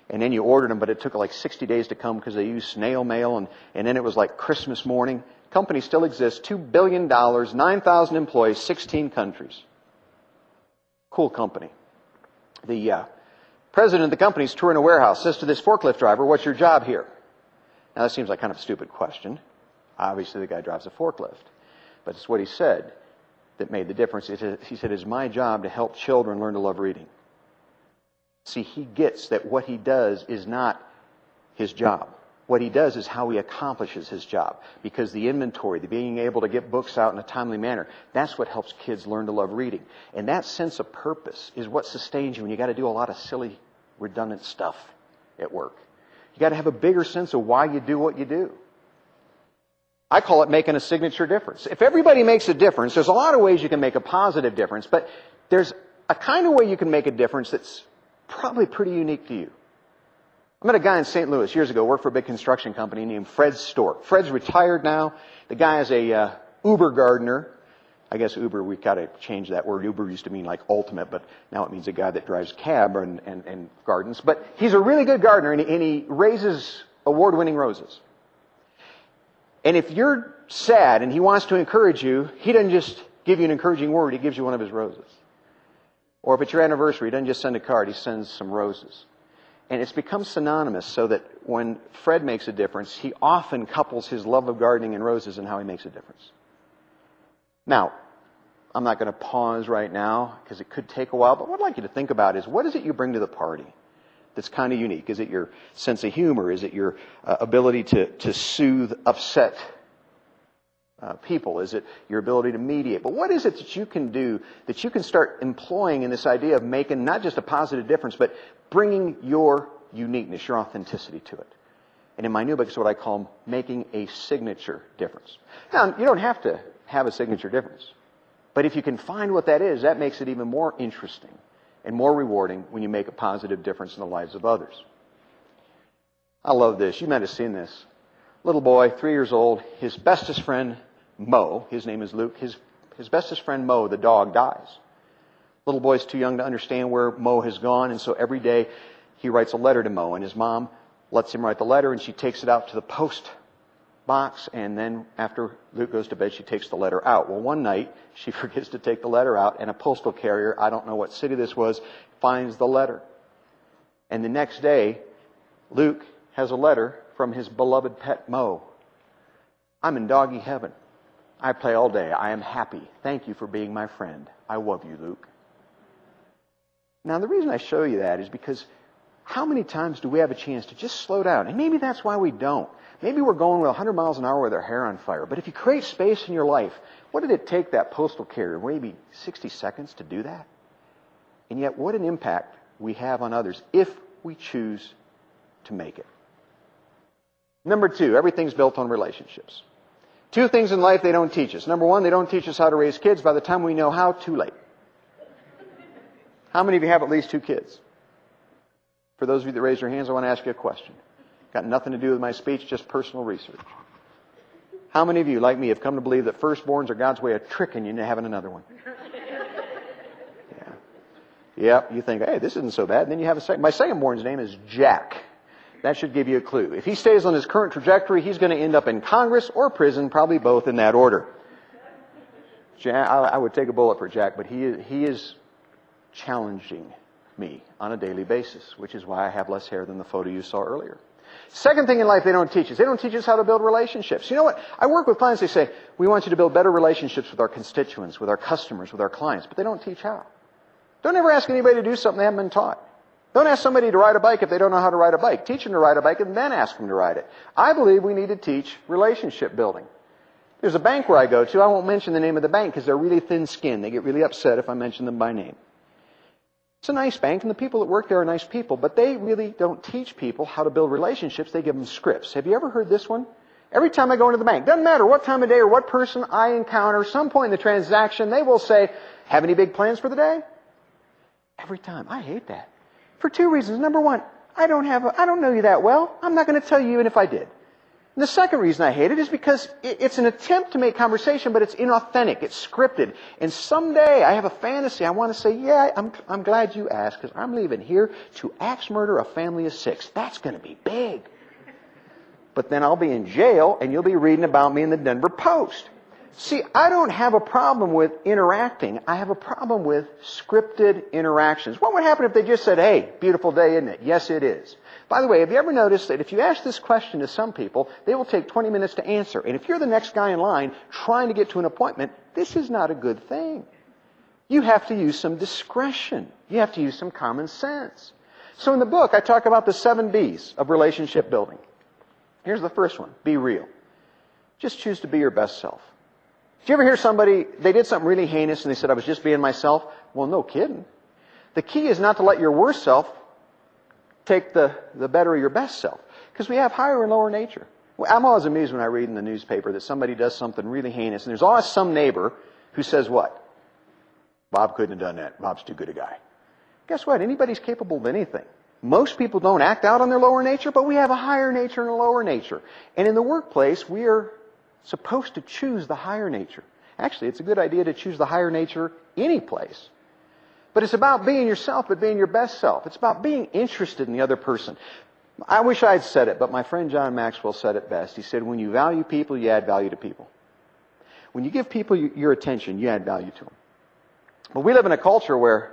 S1: And then you ordered them, but it took like 60 days to come because they used snail mail, and then it was like Christmas morning. Company still exists, $2 billion, 9,000 employees, 16 countries. Cool company. The president of the company is touring a warehouse, says to this forklift driver, what's your job here? Now that seems like kind of a stupid question. Obviously the guy drives a forklift. But it's what he said that made the difference. He said, it's my job to help children learn to love reading. See, he gets that what he does is not his job. What he does is how he accomplishes his job. Because the inventory, the being able to get books out in a timely manner, that's what helps kids learn to love reading. And that sense of purpose is what sustains you when you got to do a lot of silly, redundant stuff at work. You got to have a bigger sense of why you do what you do. I call it making a signature difference. If everybody makes a difference, there's a lot of ways you can make a positive difference, but there's a kind of way you can make a difference that's probably pretty unique to you. I met a guy in St. Louis years ago, worked for a big construction company named Fred Stork. Fred's retired now. The guy is a Uber gardener. I guess Uber, we got to change that word. Uber used to mean like ultimate, but now it means a guy that drives cab and gardens. But he's a really good gardener, and he raises award-winning roses. And if you're sad and he wants to encourage you, he doesn't just give you an encouraging word, he gives you one of his roses. Or if it's your anniversary, he doesn't just send a card, he sends some roses. And it's become synonymous so that when Fred makes a difference, he often couples his love of gardening and roses and how he makes a difference. Now, I'm not going to pause right now because it could take a while, but what I'd like you to think about is, what is it you bring to the party that's kind of unique? Is it your sense of humor? Is it your ability to soothe upset people? Is it your ability to mediate? But what is it that you can do that you can start employing in this idea of making not just a positive difference, but bringing your uniqueness, your authenticity to it? And in my new book, it's what I call making a signature difference. Now, you don't have to have a signature difference. But if you can find what that is, that makes it even more interesting and more rewarding when you make a positive difference in the lives of others. I love this. You might have seen this. Little boy, 3 years old, his bestest friend, Mo, his name is Luke, his bestest friend, Mo, the dog, dies. Little boy's too young to understand where Mo has gone, and so every day he writes a letter to Mo, and his mom lets him write the letter, and she takes it out to the post box, and then after Luke goes to bed, she takes the letter out. Well, one night, she forgets to take the letter out, and a postal carrier, I don't know what city this was, finds the letter. And the next day, Luke has a letter from his beloved pet, Mo. I'm in doggy heaven. I play all day. I am happy. Thank you for being my friend. I love you, Luke. Now, the reason I show you that is because how many times do we have a chance to just slow down? And maybe that's why we don't. Maybe we're going with 100 miles an hour with our hair on fire. But if you create space in your life, what did it take that postal carrier? Maybe 60 seconds to do that? And yet, what an impact we have on others if we choose to make it. Number 2, everything's built on relationships. 2 things in life they don't teach us. Number 1, they don't teach us how to raise kids. By the time we know how, too late. How many of you have at least 2 kids? For those of you that raise your hands, I want to ask you a question. Got nothing to do with my speech, just personal research. How many of you, like me, have come to believe that firstborns are God's way of tricking you into having another one? Yeah, you think, hey, this isn't so bad. And then you have a second. My secondborn's name is Jack. That should give you a clue. If he stays on his current trajectory, he's going to end up in Congress or prison, probably both in that order. Jack, I would take a bullet for Jack, but he is challenging me on a daily basis, which is why I have less hair than the photo you saw earlier. Second thing in life they don't teach us. They don't teach us how to build relationships. You know what? I work with clients, they say, we want you to build better relationships with our constituents, with our customers, with our clients, but they don't teach how. Don't ever ask anybody to do something they haven't been taught. Don't ask somebody to ride a bike if they don't know how to ride a bike. Teach them to ride a bike and then ask them to ride it. I believe we need to teach relationship building. There's a bank where I go to. I won't mention the name of the bank because they're really thin-skinned. They get really upset if I mention them by name. It's a nice bank, and the people that work there are nice people, but they really don't teach people how to build relationships. They give them scripts. Have you ever heard this one? Every time I go into the bank, doesn't matter what time of day or what person I encounter, some point in the transaction, they will say, have any big plans for the day? Every time. I hate that. For two reasons. Number one, I don't know you that well. I'm not going to tell you even if I did. And the second reason I hate it is because it's an attempt to make conversation, but it's inauthentic. It's scripted. And someday I have a fantasy. I want to say, yeah, I'm glad you asked because I'm leaving here to axe murder a family of 6. That's going to be big. But then I'll be in jail and you'll be reading about me in the Denver Post. See, I don't have a problem with interacting. I have a problem with scripted interactions. What would happen if they just said, hey, beautiful day, isn't it? Yes, it is. By the way, have you ever noticed that if you ask this question to some people, they will take 20 minutes to answer. And if you're the next guy in line trying to get to an appointment, this is not a good thing. You have to use some discretion. You have to use some common sense. So in the book, I talk about the 7 B's of relationship building. Here's the first one. Be real. Just choose to be your best self. Did you ever hear somebody, they did something really heinous and they said, I was just being myself? Well, no kidding. The key is not to let your worst self take the better of your best self. Because we have higher and lower nature. I'm always amused when I read in the newspaper that somebody does something really heinous and there's always some neighbor who says what? Bob couldn't have done that. Bob's too good a guy. Guess what? Anybody's capable of anything. Most people don't act out on their lower nature, but we have a higher nature and a lower nature. And in the workplace, we are supposed to choose the higher nature. Actually, it's a good idea to choose the higher nature any place. But it's about being yourself, but being your best self. It's about being interested in the other person. I wish I had said it, but my friend John Maxwell said it best. He said, when you value people, you add value to people. When you give people your attention, you add value to them. But we live in a culture where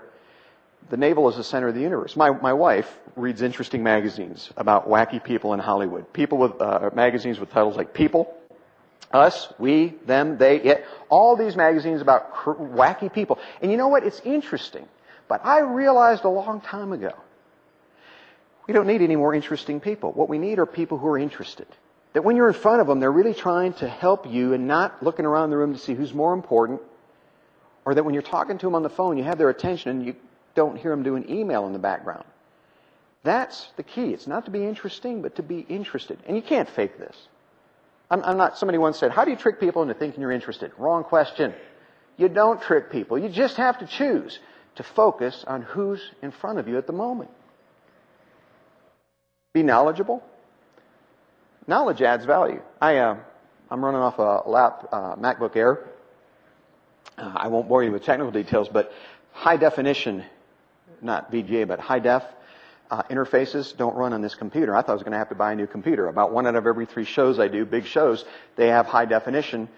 S1: the navel is the center of the universe. My wife reads interesting magazines about wacky people in Hollywood. People with magazines with titles like People, Us, We, Them, They, It. All these magazines about wacky people. And you know what? It's interesting. But I realized a long time ago, we don't need any more interesting people. What we need are people who are interested. That when you're in front of them, they're really trying to help you and not looking around the room to see who's more important. Or that when you're talking to them on the phone, you have their attention and you don't hear them doing email in the background. That's the key. It's not to be interesting, but to be interested. And you can't fake this. I'm not, somebody once said, how do you trick people into thinking you're interested? Wrong question. You don't trick people. You just have to choose to focus on who's in front of you at the moment. Be knowledgeable. Knowledge adds value. I'm running off a MacBook Air. I won't bore you with technical details, but high definition, not VGA, but high def interfaces don't run on this computer. I thought I was going to have to buy a new computer. About 1 out of every 3 shows I do, big shows, they have high definition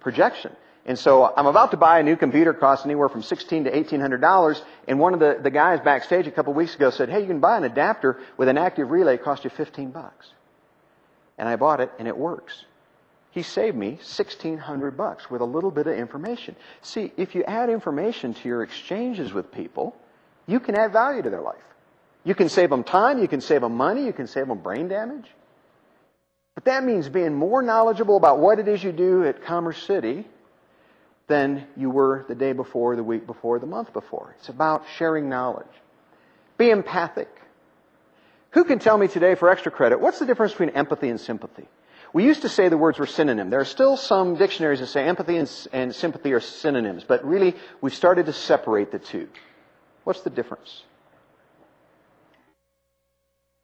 S1: projection. And so I'm about to buy a new computer, costs anywhere from $1,600 to $1,800. And one of the guys backstage a couple of weeks ago said, hey, you can buy an adapter with an active relay, it costs you $15. And I bought it, and it works. He saved me $1,600 with a little bit of information. See, if you add information to your exchanges with people, you can add value to their life. You can save them time, you can save them money, you can save them brain damage. But that means being more knowledgeable about what it is you do at Commerce City than you were the day before, the week before, the month before. It's about sharing knowledge. Be empathic. Who can tell me today for extra credit, what's the difference between empathy and sympathy? We used to say the words were synonym. There are still some dictionaries that say empathy and sympathy are synonyms, but really we've started to separate the two. What's the difference?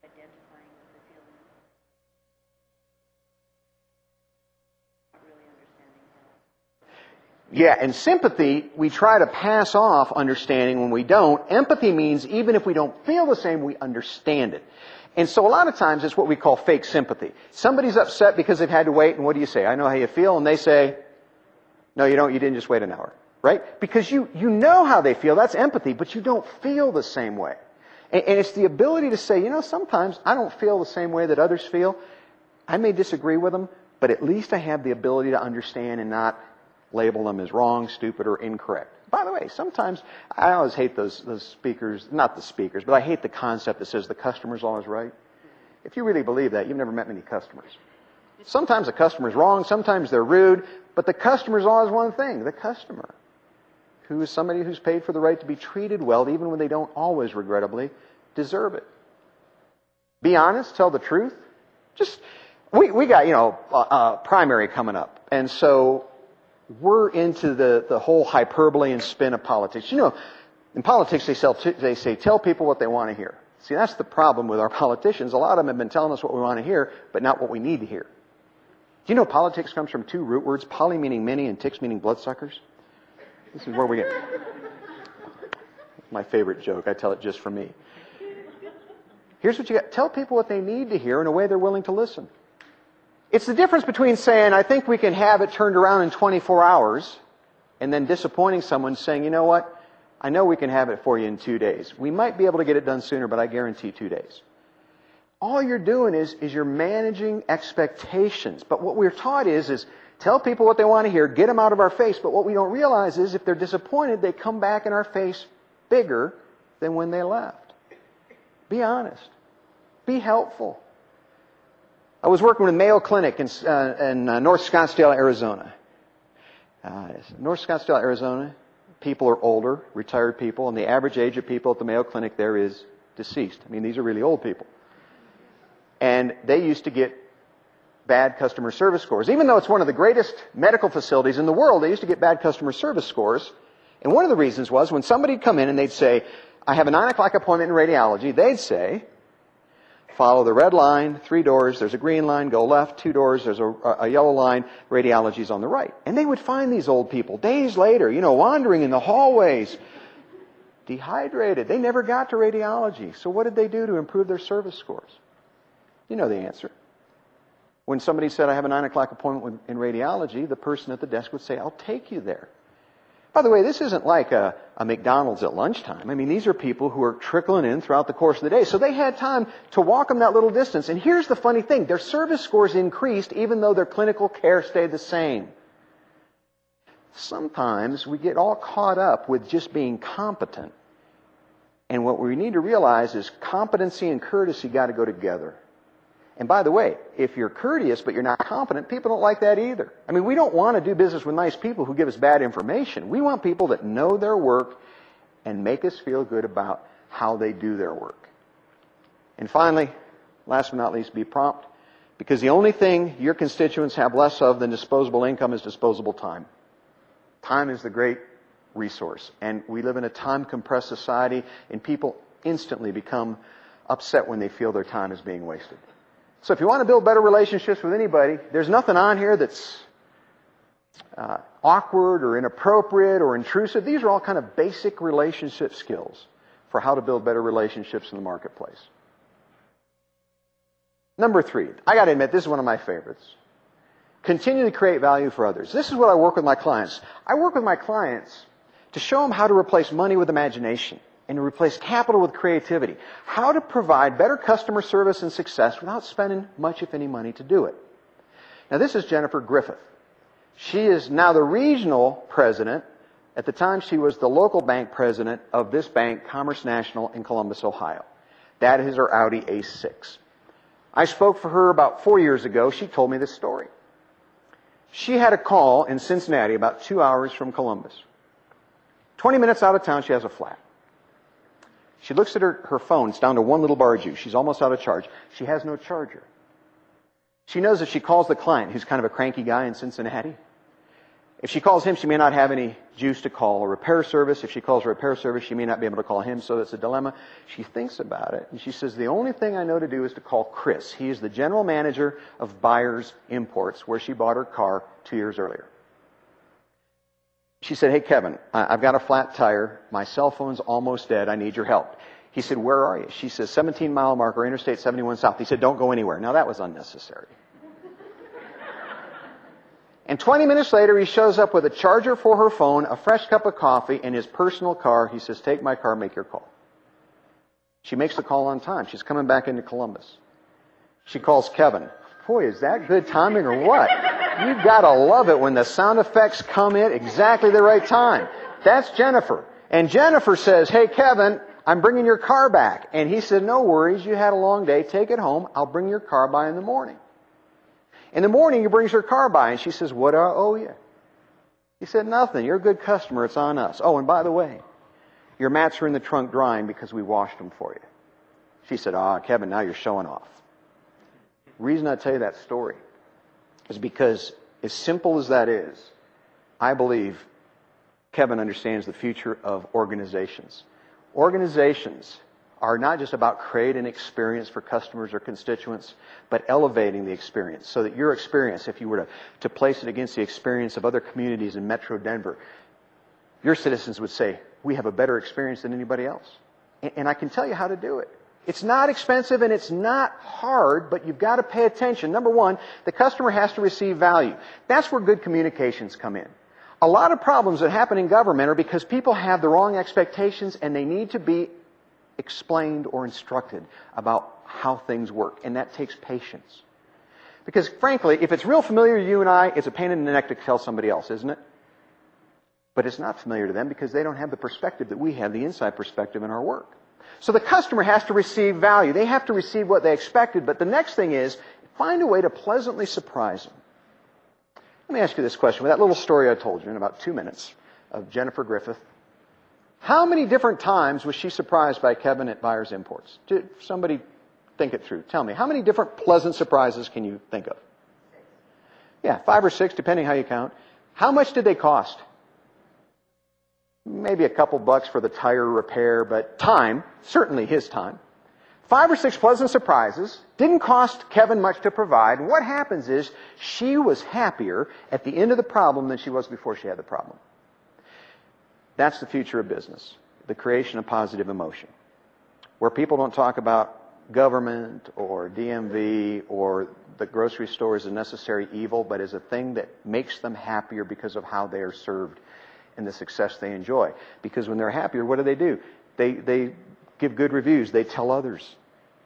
S2: Identifying with the feelings. Not really understanding how.
S1: Yeah, and sympathy, we try to pass off understanding when we don't. Empathy means even if we don't feel the same, we understand it. And so a lot of times it's what we call fake sympathy. Somebody's upset because they've had to wait, and what do you say? I know how you feel, and they say, no, you don't, you didn't just wait an hour. Right? Because you know how they feel. That's empathy, but you don't feel the same way. And it's the ability to say, sometimes I don't feel the same way that others feel. I may disagree with them, but at least I have the ability to understand and not label them as wrong, stupid, or incorrect. By the way, sometimes I always hate those speakers, not the speakers, but I hate the concept that says the customer's always right. If you really believe that, you've never met many customers. Sometimes the customer's wrong, sometimes they're rude, but the customer's always one thing, the customer, who is somebody who's paid for the right to be treated well, even when they don't always, regrettably, deserve it. Be honest, tell the truth. We got, primary coming up. And so we're into the whole hyperbole and spin of politics. You know, in politics they say, tell people what they want to hear. See, that's the problem with our politicians. A lot of them have been telling us what we want to hear, but not what we need to hear. Do you know politics comes from two root words, poly meaning many and ticks meaning bloodsuckers? This is where we get. My favorite joke. I tell it just for me. Here's what you got. Tell people what they need to hear in a way they're willing to listen. It's the difference between saying, I think we can have it turned around in 24 hours, and then disappointing someone saying, you know what? I know we can have it for you in 2 days. We might be able to get it done sooner, but I guarantee 2 days. All you're doing is you're managing expectations. But what we're taught is tell people what they want to hear, get them out of our face. But what we don't realize is if they're disappointed, they come back in our face bigger than when they left. Be honest. Be helpful. I was working with Mayo Clinic in North Scottsdale, Arizona. North Scottsdale, Arizona, people are older, retired people, and the average age of people at the Mayo Clinic there is deceased. I mean, these are really old people. And they used to get bad customer service scores. Even though it's one of the greatest medical facilities in the world, they used to get bad customer service scores. And one of the reasons was when somebody would come in and they'd say, I have a 9 o'clock appointment in radiology, they'd say, follow the red line, 3 doors, there's a green line, go left, 2 doors, there's a yellow line, radiology's on the right. And they would find these old people days later, wandering in the hallways, dehydrated. They never got to radiology. So what did they do to improve their service scores? You know the answer. When somebody said, I have a 9 o'clock appointment in radiology, the person at the desk would say, I'll take you there. By the way, this isn't like a McDonald's at lunchtime. I mean, these are people who are trickling in throughout the course of the day. So they had time to walk them that little distance. And here's the funny thing. Their service scores increased even though their clinical care stayed the same. Sometimes we get all caught up with just being competent. And what we need to realize is competency and courtesy got to go together. And by the way, if you're courteous but you're not competent, people don't like that either. I mean, we don't want to do business with nice people who give us bad information. We want people that know their work and make us feel good about how they do their work. And finally, last but not least, be prompt. Because the only thing your constituents have less of than disposable income is disposable time. Time is the great resource. And we live in a time-compressed society, and people instantly become upset when they feel their time is being wasted. So if you want to build better relationships with anybody, there's nothing on here that's awkward or inappropriate or intrusive. These are all kind of basic relationship skills for how to build better relationships in the marketplace. Number 3, I got to admit, this is one of my favorites. Continue to create value for others. This is what I work with my clients. I work with my clients to show them how to replace money with imagination and to replace capital with creativity. How to provide better customer service and success without spending much, if any, money to do it. Now, this is Jennifer Griffith. She is now the regional president. At the time, she was the local bank president of this bank, Commerce National, in Columbus, Ohio. That is her Audi A6. I spoke for her about 4 years ago. She told me this story. She had a call in Cincinnati about 2 hours from Columbus. 20 minutes out of town, she has a flat. She looks at her phone. It's down to one little bar of juice. She's almost out of charge. She has no charger. She knows if she calls the client, who's kind of a cranky guy in Cincinnati, if she calls him, she may not have any juice to call a repair service. If she calls a repair service, she may not be able to call him, so it's a dilemma. She thinks about it, and she says, the only thing I know to do is to call Chris. He is the general manager of Buyers Imports, where she bought her car 2 years earlier. She said, hey, Kevin, I've got a flat tire. My cell phone's almost dead. I need your help. He said, where are you? She says, 17-mile marker, Interstate 71 South. He said, don't go anywhere. Now, that was unnecessary. And 20 minutes later, he shows up with a charger for her phone, a fresh cup of coffee, and his personal car. He says, take my car, make your call. She makes the call on time. She's coming back into Columbus. She calls Kevin. Boy, is that good timing or what? You've got to love it when the sound effects come in exactly the right time. That's Jennifer. And Jennifer says, hey, Kevin, I'm bringing your car back. And he said, no worries, you had a long day, take it home, I'll bring your car by in the morning. In the morning, he brings her car by, and she says, what do I owe you? He said, nothing, you're a good customer, it's on us. Oh, and by the way, your mats are in the trunk drying because we washed them for you. She said, Kevin, now you're showing off. The reason I tell you that story is because, as simple as that is, I believe Kevin understands the future of organizations. Organizations are not just about creating an experience for customers or constituents, but elevating the experience so that your experience, if you were to place it against the experience of other communities in Metro Denver, your citizens would say, we have a better experience than anybody else. And I can tell you how to do it. It's not expensive and it's not hard, but you've got to pay attention. Number one, the customer has to receive value. That's where good communications come in. A lot of problems that happen in government are because people have the wrong expectations and they need to be explained or instructed about how things work. And that takes patience. Because frankly, if it's real familiar to you and I, it's a pain in the neck to tell somebody else, isn't it? But it's not familiar to them because they don't have the perspective that we have, the inside perspective in our work. So the customer has to receive value. They have to receive what they expected. But the next thing is, find a way to pleasantly surprise them. Let me ask you this question. With that little story I told you in about 2 minutes of Jennifer Griffith, how many different times was she surprised by Kevin at Buyers Imports? Did somebody think it through? Tell me, how many different pleasant surprises can you think of? Yeah, 5 or 6, depending how you count. How much did they cost? Maybe a couple bucks for the tire repair, but time, certainly his time. 5 or 6 pleasant surprises. Didn't cost Kevin much to provide. And what happens is she was happier at the end of the problem than she was before she had the problem. That's the future of business, the creation of positive emotion, where people don't talk about government or DMV or the grocery store as a necessary evil, but as a thing that makes them happier because of how they are served and the success they enjoy. Because when they're happier, what do? They give good reviews. They tell others.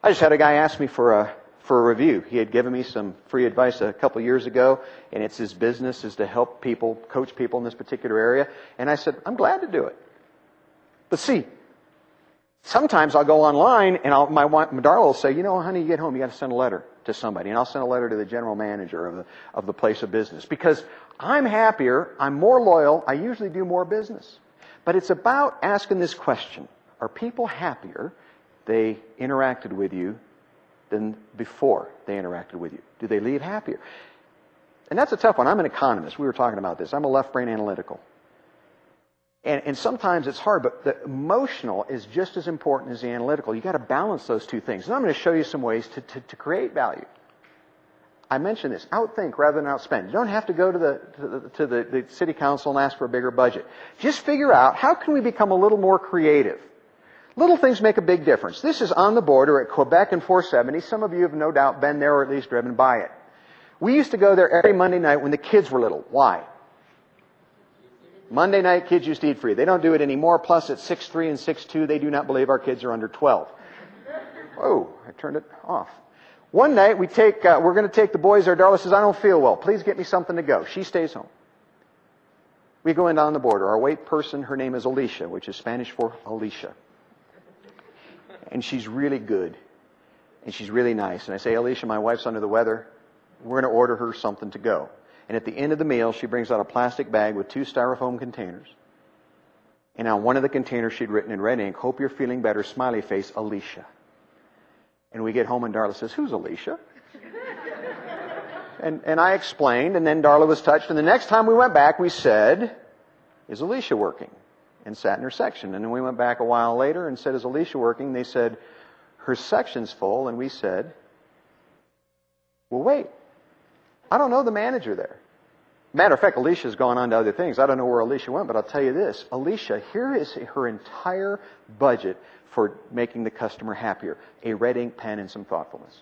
S1: I just had a guy ask me for a review. He had given me some free advice a couple years ago, and it's his business is to help people, coach people in this particular area. And I said, I'm glad to do it. But see, sometimes I'll go online and my Darla will say, honey, you get home, you got to send a letter to somebody. And I'll send a letter to the general manager of the place of business. Because I'm happier, I'm more loyal, I usually do more business. But it's about asking this question. Are people happier they interacted with you than before they interacted with you? Do they leave happier? And that's a tough one. I'm an economist. We were talking about this. I'm a left brain analytical. And sometimes it's hard, but the emotional is just as important as the analytical. You've got to balance those two things. And I'm going to show you some ways to create value. I mentioned this. Outthink rather than outspend. You don't have to go to the city council and ask for a bigger budget. Just figure out how can we become a little more creative. Little things make a big difference. This is on the border at Quebec and 470. Some of you have no doubt been there or at least driven by it. We used to go there every Monday night when the kids were little. Why? Monday night, kids used to eat free. They don't do it anymore. Plus, at 6'3" and 6'2", they do not believe our kids are under 12. Whoa, I turned it off. One night, we're going to take the boys there. Darla says, I don't feel well. Please get me something to go. She stays home. We go in down the border. Our wait person, her name is Alicia, which is Spanish for Alicia. And she's really good. And she's really nice. And I say, Alicia, my wife's under the weather. We're going to order her something to go. And at the end of the meal, she brings out a plastic bag with 2 styrofoam containers. And on one of the containers, she'd written in red ink, hope you're feeling better, smiley face, Alicia. And we get home and Darla says, who's Alicia? and I explained, and then Darla was touched. And the next time we went back, we said, is Alicia working? And sat in her section. And then we went back a while later and said, is Alicia working? They said, her section's full. And we said, well, wait. I don't know the manager there. Matter of fact, Alicia's gone on to other things. I don't know where Alicia went, but I'll tell you this. Alicia, here is her entire budget for making the customer happier. A red ink pen and some thoughtfulness.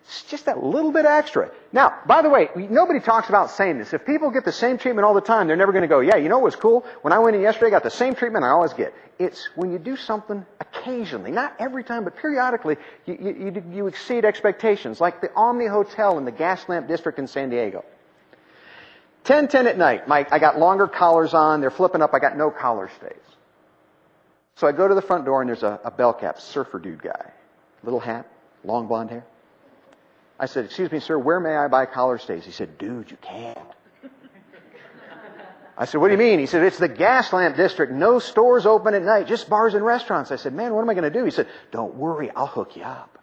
S1: It's just that little bit extra. Now, by the way, nobody talks about saying this. If people get the same treatment all the time, they're never going to go, yeah, you know what's cool? When I went in yesterday, I got the same treatment I always get. It's when you do something occasionally, not every time, but periodically, you exceed expectations. Like the Omni Hotel in the Gaslamp District in San Diego. 10:10 at night. I got longer collars on. They're flipping up. I got no collar stays. So I go to the front door, and there's a bell cap, surfer dude guy. Little hat, long blonde hair. I said, "Excuse me, sir, where may I buy collar stays?" He said, "Dude, you can't." I said, "What do you mean?" He said, "It's the gas lamp district. No stores open at night, just bars and restaurants." I said, "Man, what am I going to do?" He said, "Don't worry, I'll hook you up."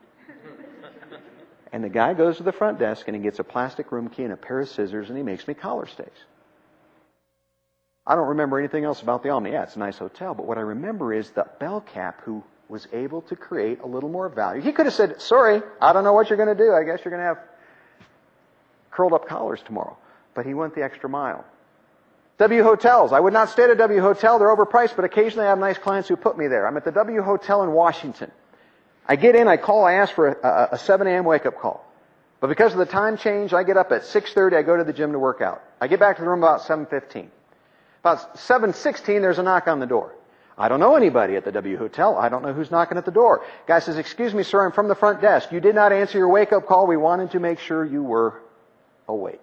S1: And the guy goes to the front desk and he gets a plastic room key and a pair of scissors and he makes me collar stays. I don't remember anything else about the Omni. Yeah, it's a nice hotel, but what I remember is the bell cap who was able to create a little more value. He could have said, "Sorry, I don't know what you're going to do. I guess you're going to have curled up collars tomorrow." But he went the extra mile. W Hotels. I would not stay at a W Hotel. They're overpriced, but occasionally I have nice clients who put me there. I'm at the W Hotel in Washington. I get in, I call, I ask for a 7 a.m. wake-up call. But because of the time change, I get up at 6:30, I go to the gym to work out. I get back to the room about 7:15. About 7:16, there's a knock on the door. I don't know anybody at the W Hotel. I don't know who's knocking at the door. Guy says, "Excuse me, sir, I'm from the front desk. You did not answer your wake-up call. We wanted to make sure you were awake."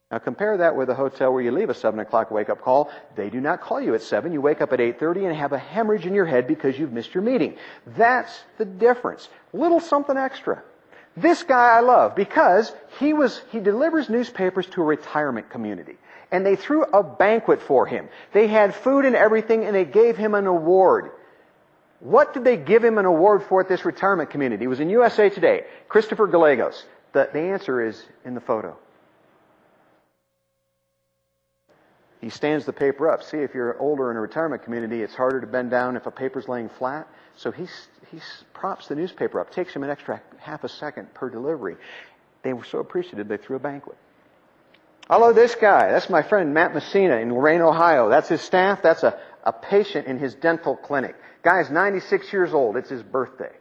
S1: Now compare that with a hotel where you leave a 7 o'clock wake-up call. They do not call you at 7. You wake up at 8:30 and have a hemorrhage in your head because you've missed your meeting. That's the difference. Little something extra. This guy I love because he delivers newspapers to a retirement community. And they threw a banquet for him. They had food and everything, and they gave him an award. What did they give him an award for at this retirement community? It was in USA Today. Christopher Gallegos. The answer is in the photo. He stands the paper up. See, if you're older in a retirement community, it's harder to bend down if a paper's laying flat. So he props the newspaper up. Takes him an extra half a second per delivery. They were so appreciative, they threw a banquet. I love this guy. That's my friend Matt Messina in Lorain, Ohio. That's his staff. That's a patient in his dental clinic. Guy's 96 years old. It's his birthday.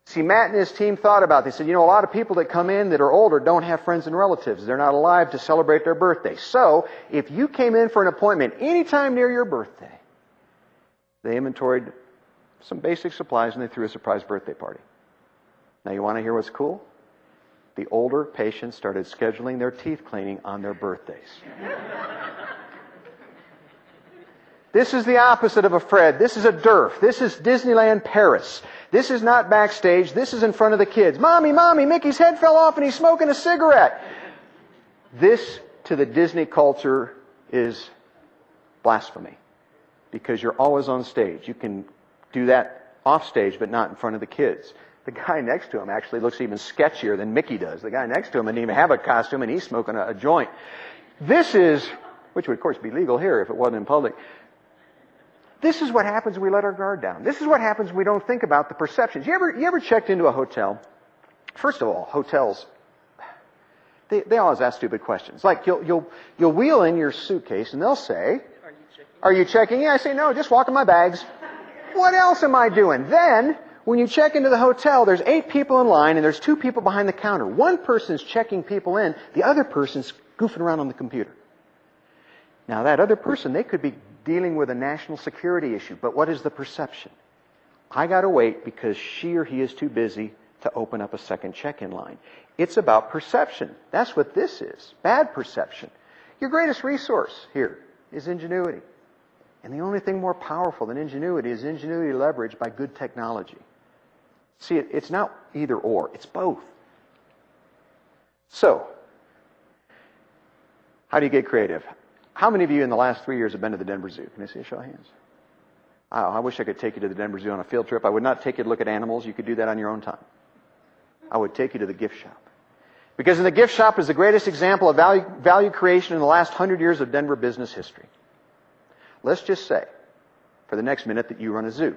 S1: See, Matt and his team thought about this. They said, a lot of people that come in that are older don't have friends and relatives. They're not alive to celebrate their birthday. So, if you came in for an appointment anytime near your birthday, they inventoried some basic supplies and they threw a surprise birthday party. Now, you want to hear what's cool? The older patients started scheduling their teeth cleaning on their birthdays. This is the opposite of a Fred. This is a DERF. This is Disneyland Paris. This is not backstage. This is in front of the kids. Mommy, Mickey's head fell off and he's smoking a cigarette. This, to the Disney culture, is blasphemy. Because you're always on stage. You can do that off stage, but not in front of the kids. The guy next to him actually looks even sketchier than Mickey does. The guy next to him didn't even have a costume and he's smoking a joint. This is, which would of course be legal here if it wasn't in public. This is what happens when we let our guard down. This is what happens when we don't think about the perceptions. You ever checked into a hotel? First of all, hotels, they always ask stupid questions. Like you'll wheel in your suitcase and they'll say, "Are you checking in?" I say, "No, just walking my bags." What else am I doing? Then, when you check into the hotel, there's 8 people in line and there's 2 people behind the counter. One person's checking people in, the other person's goofing around on the computer. Now, that other person, they could be dealing with a national security issue, but what is the perception? I gotta wait because she or he is too busy to open up a second check-in line. It's about perception. That's what this is. Bad perception. Your greatest resource here is ingenuity. And the only thing more powerful than ingenuity is ingenuity leveraged by good technology. See, it's not either or, it's both. So, how do you get creative? How many of you in the last 3 years have been to the Denver Zoo? Can I see a show of hands? I wish I could take you to the Denver Zoo on a field trip. I would not take you to look at animals. You could do that on your own time. I would take you to the gift shop. Because in the gift shop is the greatest example of value creation in the last 100 years of Denver business history. Let's just say, for the next minute, that you run a zoo.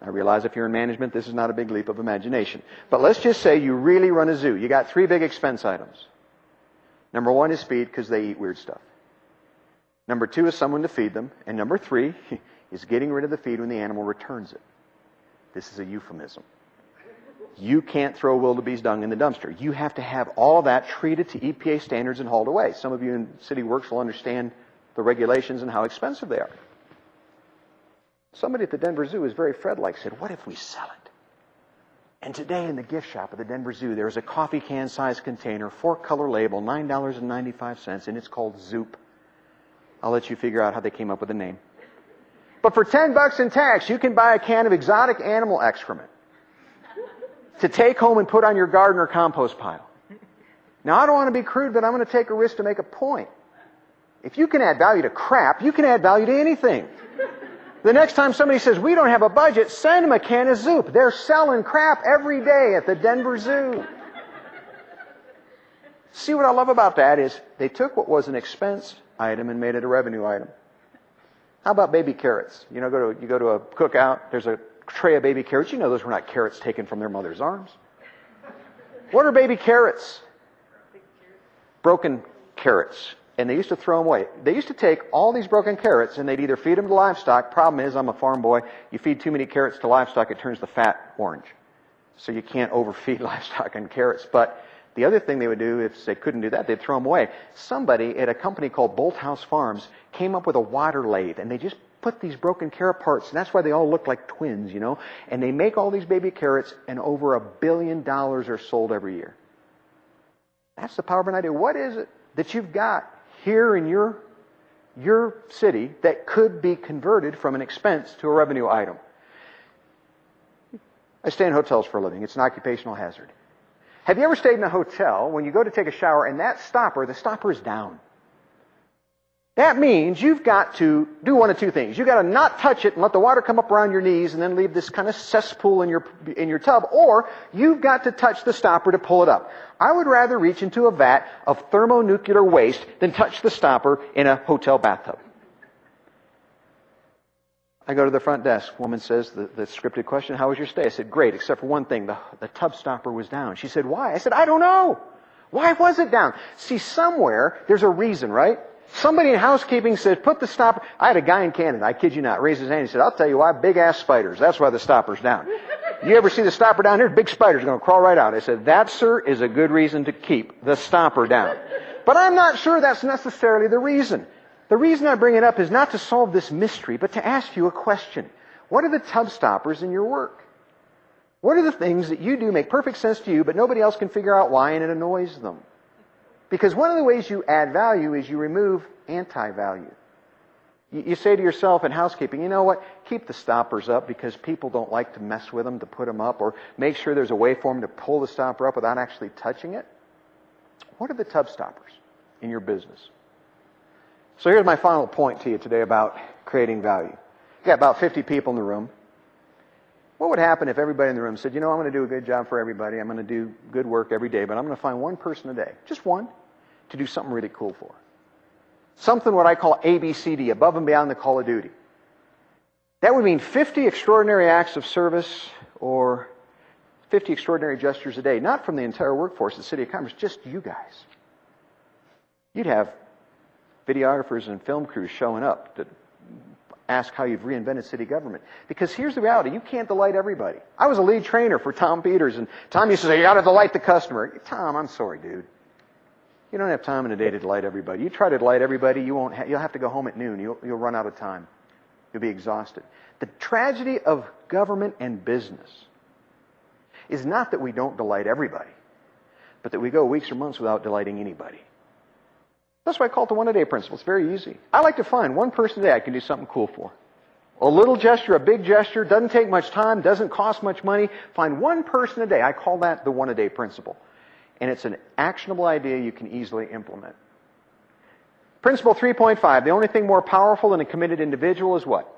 S1: I realize if you're in management, this is not a big leap of imagination. But let's just say you really run a zoo. You got 3 big expense items. Number 1 is feed because they eat weird stuff. Number 2 is someone to feed them. And number 3 is getting rid of the feed when the animal returns it. This is a euphemism. You can't throw wildebeest dung in the dumpster. You have to have all that treated to EPA standards and hauled away. Some of you in City Works will understand the regulations and how expensive they are. Somebody at the Denver Zoo is very Fred-like, said, "What if we sell it? And today in the gift shop at the Denver Zoo, there's a coffee can size container, 4-color label, $9.95, and it's called Zoop. I'll let you figure out how they came up with the name. But for $10 in tax, you can buy a can of exotic animal excrement to take home and put on your garden or compost pile. Now, I don't want to be crude, but I'm going to take a risk to make a point. If you can add value to crap, you can add value to anything. The next time somebody says, we don't have a budget, send them a can of Zoop. They're selling crap every day at the Denver Zoo. See, what I love about that is they took what was an expense item and made it a revenue item. How about baby carrots? You go to a cookout, there's a tray of baby carrots. You know those were not carrots taken from their mother's arms. What are baby carrots? Broken carrots. And they used to throw them away. They used to take all these broken carrots and they'd either feed them to livestock. Problem is, I'm a farm boy. You feed too many carrots to livestock, it turns the fat orange. So you can't overfeed livestock on carrots. But the other thing they would do, if they couldn't do that, they'd throw them away. Somebody at a company called Bolthouse Farms came up with a water lathe, and they just put these broken carrot parts, and that's why they all look like twins, you know. And they make all these baby carrots, and over $1 billion are sold every year. That's the power of an idea. What is it that you've got here in your city that could be converted from an expense to a revenue item? I stay in hotels for a living. It's an occupational hazard. Have you ever stayed in a hotel when you go to take a shower and the stopper is down? That means you've got to do one of two things. You've got to not touch it and let the water come up around your knees and then leave this kind of cesspool in your tub, or you've got to touch the stopper to pull it up. I would rather reach into a vat of thermonuclear waste than touch the stopper in a hotel bathtub. I go to the front desk. Woman says, the scripted question, how was your stay? I said, great, except for one thing. The tub stopper was down. She said, why? I said, I don't know. Why was it down? See, somewhere, there's a reason, right? Somebody in housekeeping said, put the stopper. I had a guy in Canada, I kid you not, raised his hand. He said, I'll tell you why, big-ass spiders. That's why the stopper's down. You ever see the stopper down here? Big spiders are going to crawl right out. I said, that, sir, is a good reason to keep the stopper down. But I'm not sure that's necessarily the reason. The reason I bring it up is not to solve this mystery, but to ask you a question. What are the tub stoppers in your work? What are the things that you do make perfect sense to you, but nobody else can figure out why, and it annoys them? Because one of the ways you add value is you remove anti-value. You say to yourself in housekeeping, you know what, keep the stoppers up because people don't like to mess with them, to put them up, or make sure there's a way for them to pull the stopper up without actually touching it. What are the tub stoppers in your business? So here's my final point to you today about creating value. You've got about 50 people in the room. What would happen if everybody in the room said, you know, I'm going to do a good job for everybody, I'm going to do good work every day, but I'm going to find one person a day, just one, to do something really cool for. Something what I call ABCD, above and beyond the call of duty. That would mean 50 extraordinary acts of service or 50 extraordinary gestures a day, not from the entire workforce of the City of Commerce, just you guys. You'd have videographers and film crews showing up to ask how you've reinvented city government. Because here's the reality, you can't delight everybody. I was a lead trainer for Tom Peters, and Tom used to say, you got to delight the customer. Tom, I'm sorry, dude. You don't have time in a day to delight everybody. You try to delight everybody, you'll have to go home at noon. You'll run out of time. You'll be exhausted. The tragedy of government and business is not that we don't delight everybody, but that we go weeks or months without delighting anybody. That's why I call it the one-a-day principle. It's very easy. I like to find one person a day I can do something cool for. A little gesture, a big gesture, doesn't take much time, doesn't cost much money. Find one person a day. I call that the one-a-day principle. And it's an actionable idea you can easily implement. Principle 3.5, the only thing more powerful than a committed individual is what?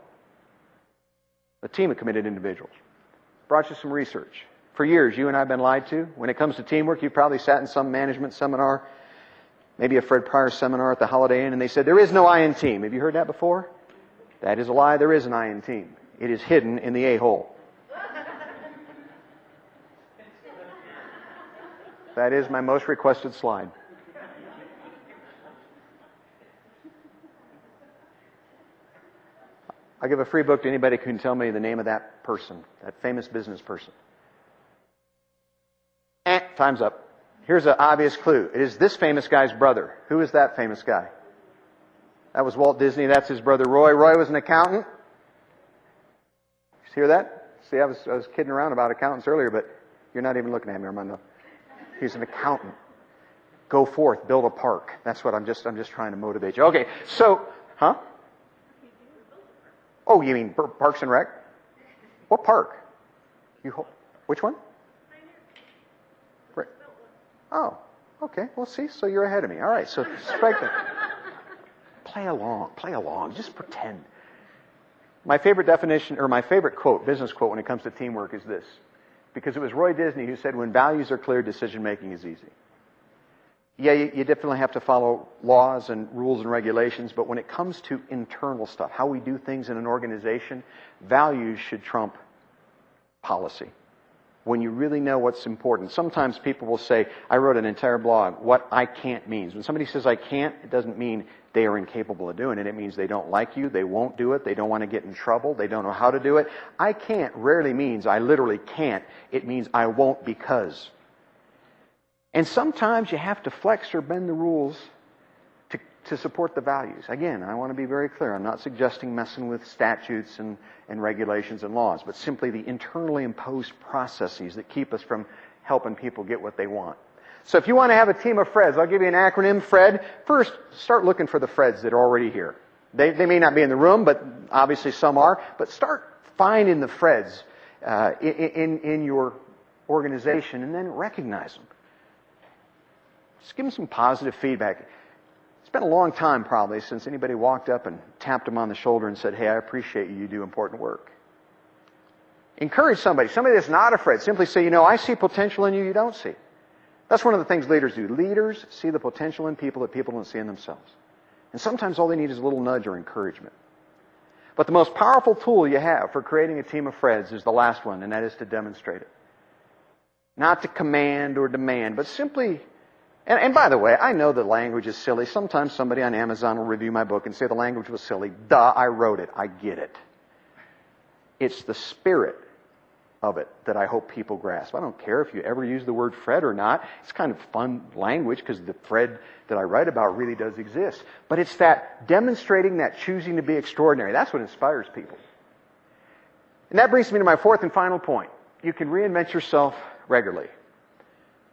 S1: A team of committed individuals. Brought you some research. For years, you and I have been lied to. When it comes to teamwork, you've probably sat in some management seminar, maybe a Fred Pryor seminar at the Holiday Inn, and they said, there is no I in team. Have you heard that before? That is a lie. There is an I in team. It is hidden in the A-hole. That is my most requested slide. I'll give a free book to anybody who can tell me the name of that person, that famous business person. Time's up. Here's an obvious clue. It is this famous guy's brother. Who is that famous guy? That was Walt Disney. That's his brother Roy. Roy was an accountant. Did you hear that? See, I was kidding around about accountants earlier, but You're not even looking at me, Armando. He's an accountant. Go forth, build a park. That's what I'm just trying to motivate you. Okay, so, huh? Oh, you mean Parks and Rec? What park? Which one? Right. Oh, okay. Well, see, so you're ahead of me. All right, so strike that. Play along. Just pretend. My favorite definition, or my favorite quote, business quote when it comes to teamwork is this. Because it was Roy Disney who said, when values are clear, decision-making is easy. Yeah, you definitely have to follow laws and rules and regulations, but when it comes to internal stuff, how we do things in an organization, values should trump policy. When you really know what's important. Sometimes people will say, I wrote an entire blog, what I can't means. When somebody says I can't, it doesn't mean they are incapable of doing it. It means they don't like you, they won't do it, they don't want to get in trouble, they don't know how to do it. I can't rarely means I literally can't. It means I won't because. And sometimes you have to flex or bend the rules to support the values. Again, I want to be very clear. I'm not suggesting messing with statutes and regulations and laws, but simply the internally imposed processes that keep us from helping people get what they want. So if you want to have a team of Freds, I'll give you an acronym, FRED. First, start looking for the Freds that are already here. They may not be in the room, but obviously some are. But start finding the Freds in your organization and then recognize them. Just give them some positive feedback. It's been a long time probably since anybody walked up and tapped them on the shoulder and said, hey, I appreciate you do important work. Encourage somebody that's not afraid. Simply say, I see potential in you don't see. That's one of the things leaders do. Leaders see the potential in people that people don't see in themselves. And sometimes all they need is a little nudge or encouragement. But the most powerful tool you have for creating a team of Freds is the last one, and that is to demonstrate it. Not to command or demand, but simply... And by the way, I know the language is silly. Sometimes somebody on Amazon will review my book and say the language was silly. Duh, I wrote it. I get it. It's the spirit of it that I hope people grasp. I don't care if you ever use the word Fred or not. It's kind of fun language because the Fred that I write about really does exist. But it's that demonstrating, that choosing to be extraordinary. That's what inspires people. And that brings me to my fourth and final point. You can reinvent yourself regularly.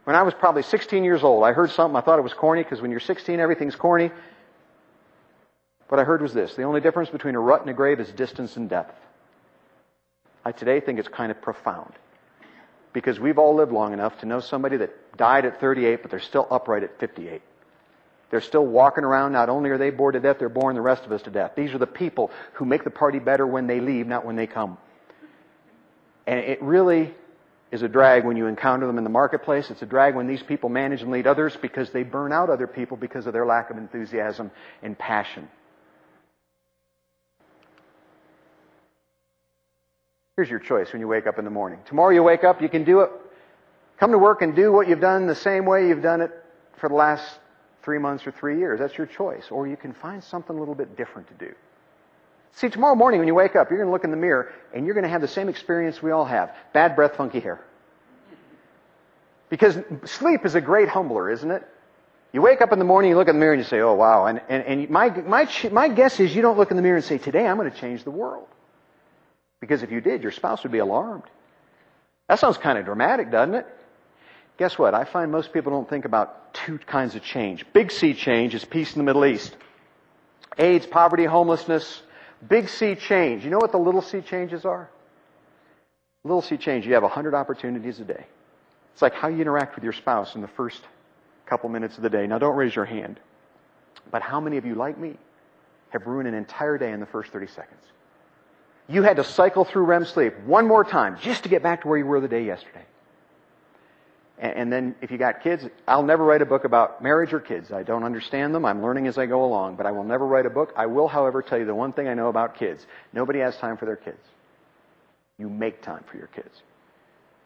S1: When I was probably 16 years old, I heard something, I thought it was corny, because when you're 16, everything's corny. What I heard was this: the only difference between a rut and a grave is distance and depth. I today think it's kind of profound. Because we've all lived long enough to know somebody that died at 38, but they're still upright at 58. They're still walking around. Not only are they bored to death, they're boring the rest of us to death. These are the people who make the party better when they leave, not when they come. And it really is a drag when you encounter them in the marketplace. It's a drag when these people manage and lead others because they burn out other people because of their lack of enthusiasm and passion. Here's your choice when you wake up in the morning. Tomorrow you wake up, you can do it. Come to work and do what you've done the same way you've done it for the last 3 months or 3 years. That's your choice. Or you can find something a little bit different to do. See, tomorrow morning when you wake up, you're going to look in the mirror and you're going to have the same experience we all have. Bad breath, funky hair. Because sleep is a great humbler, isn't it? You wake up in the morning, you look in the mirror and you say, oh, wow. And my guess is you don't look in the mirror and say, today I'm going to change the world. Because if you did, your spouse would be alarmed. That sounds kind of dramatic, doesn't it? Guess what? I find most people don't think about two kinds of change. Big C change is peace in the Middle East. AIDS, poverty, homelessness. Big C change. You know what the little C changes are? Little C change, you have 100 opportunities a day. It's like how you interact with your spouse in the first couple minutes of the day. Now, don't raise your hand. But how many of you, like me, have ruined an entire day in the first 30 seconds? You had to cycle through REM sleep one more time just to get back to where you were the day yesterday. And then if you got kids, I'll never write a book about marriage or kids. I don't understand them. I'm learning as I go along, but I will never write a book. I will, however, tell you the one thing I know about kids. Nobody has time for their kids. You make time for your kids.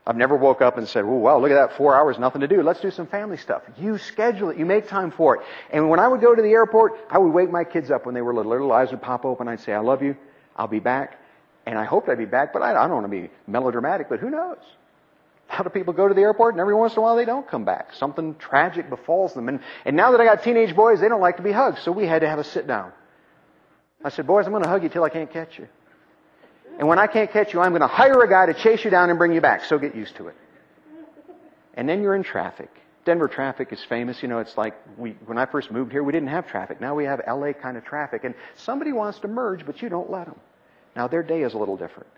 S1: I've never woke up and said, oh, wow, look at that, 4 hours, nothing to do. Let's do some family stuff. You schedule it. You make time for it. And when I would go to the airport, I would wake my kids up when they were little. Their little eyes would pop open. I'd say, I love you. I'll be back. And I hoped I'd be back, but I don't want to be melodramatic, but who knows? A lot of people go to the airport and every once in a while they don't come back. Something tragic befalls them. And now that I got teenage boys, they don't like to be hugged, so we had to have a sit down. I said, boys, I'm going to hug you till I can't catch you. And when I can't catch you, I'm going to hire a guy to chase you down and bring you back, so get used to it. And then you're in traffic. Denver traffic is famous. You know, it's like when I first moved here, we didn't have traffic. Now we have LA kind of traffic. And somebody wants to merge, but you don't let them. Now their day is a little different.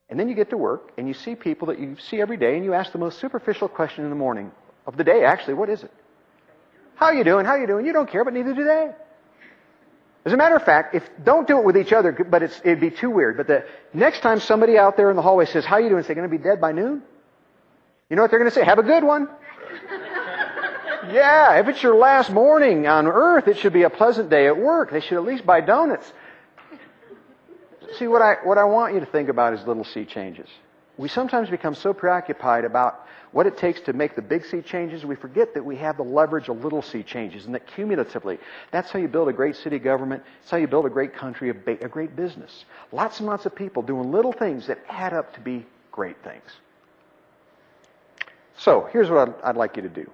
S1: And then you get to work, and you see people that you see every day, and you ask the most superficial question in the morning of the day, actually. What is it? How you doing? How you doing? You don't care, but neither do they. As a matter of fact, don't do it with each other, but it'd be too weird. But the next time somebody out there in the hallway says, how you doing? Is they going to be dead by noon? You know what they're going to say? Have a good one. Yeah, if it's your last morning on earth, it should be a pleasant day at work. They should at least buy donuts. See, what I want you to think about is little C changes. We sometimes become so preoccupied about what it takes to make the big C changes, we forget that we have the leverage of little C changes, and that cumulatively, that's how you build a great city government, it's how you build a great country, a great business. Lots and lots of people doing little things that add up to be great things. So, here's what I'd like you to do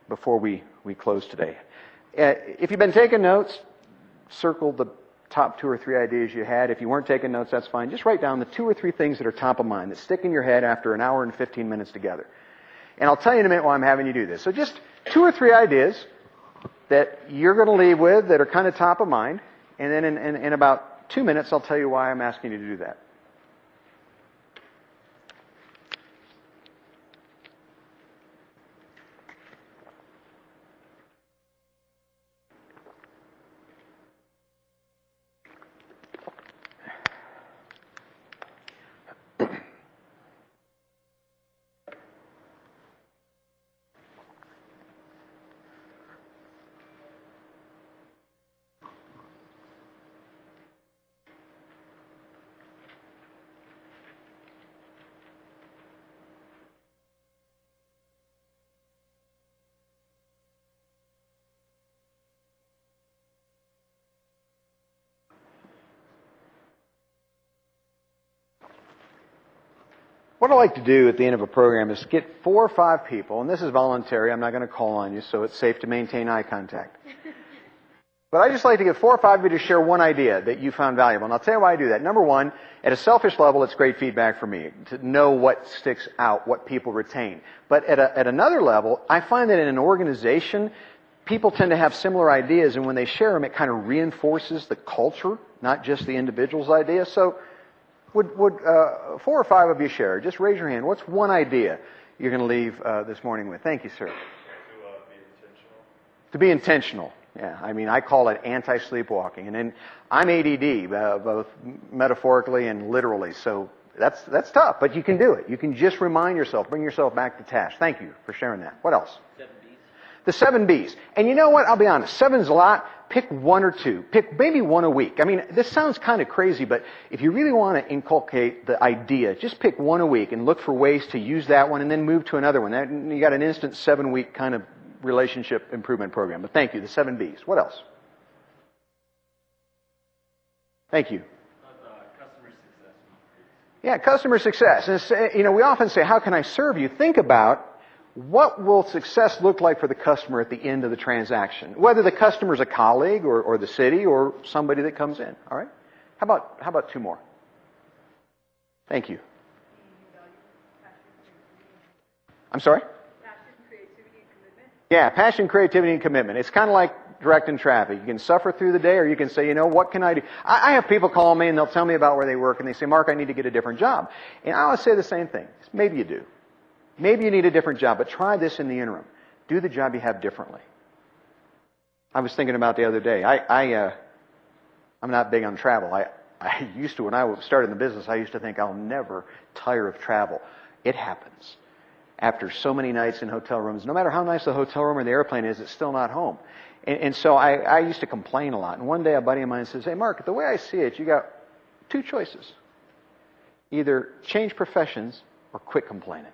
S1: before we close today. If you've been taking notes, circle the top 2 or 3 ideas you had. If you weren't taking notes, that's fine. Just write down the 2 or 3 things that are top of mind, that stick in your head after an hour and 15 minutes together. And I'll tell you in a minute why I'm having you do this. So just 2 or 3 ideas that you're going to leave with that are kind of top of mind. And then in about 2 minutes, I'll tell you why I'm asking you to do that. What I like to do at the end of a program is get 4 or 5 people, and this is voluntary, I'm not going to call on you, so it's safe to maintain eye contact. But I just like to get 4 or 5 of you to share one idea that you found valuable. And I'll tell you why I do that. Number one, at a selfish level, it's great feedback for me to know what sticks out, what people retain. But at another level, I find that in an organization, people tend to have similar ideas, and when they share them, it kind of reinforces the culture, not just the individual's idea. So would 4 or 5 of you share? Just raise your hand. What's one idea you're going to leave this morning with? Thank you, sir.
S3: To be intentional.
S1: To be intentional. Yeah, I mean, I call it anti-sleepwalking. And then I'm ADD, both metaphorically and literally. So that's tough, but you can do it. You can just remind yourself, bring yourself back to task. Thank you for sharing that. What else?
S3: 7 B's.
S1: The 7 B's. And you know what? I'll be honest. 7's a lot. Pick 1 or 2. Pick maybe 1 a week. I mean, this sounds kind of crazy, but if you really want to inculcate the idea, just pick 1 a week and look for ways to use that one and then move to another one. You got an instant 7-week kind of relationship improvement program. But thank you. The 7 B's. What else? Thank you.
S3: Customer success.
S1: Yeah, customer success. And we often say, how can I serve you? Think about what will success look like for the customer at the end of the transaction? Whether the customer is a colleague or the city or somebody that comes in. All right? How about 2 more? Thank you. I'm sorry?
S2: Passion, creativity, and commitment.
S1: Yeah, passion, creativity, and commitment. It's kind of like directing traffic. You can suffer through the day, or you can say, what can I do? I have people call me and they'll tell me about where they work, and they say, Mark, I need to get a different job. And I always say the same thing. Maybe you do. Maybe you need a different job, but try this in the interim. Do the job you have differently. I was thinking about the other day. I'm not big on travel. I used to, when I started in the business, I used to think I'll never tire of travel. It happens. After so many nights in hotel rooms, no matter how nice the hotel room or the airplane is, it's still not home. And so I used to complain a lot. And one day a buddy of mine says, hey, Mark, the way I see it, you got 2 choices. Either change professions or quit complaining.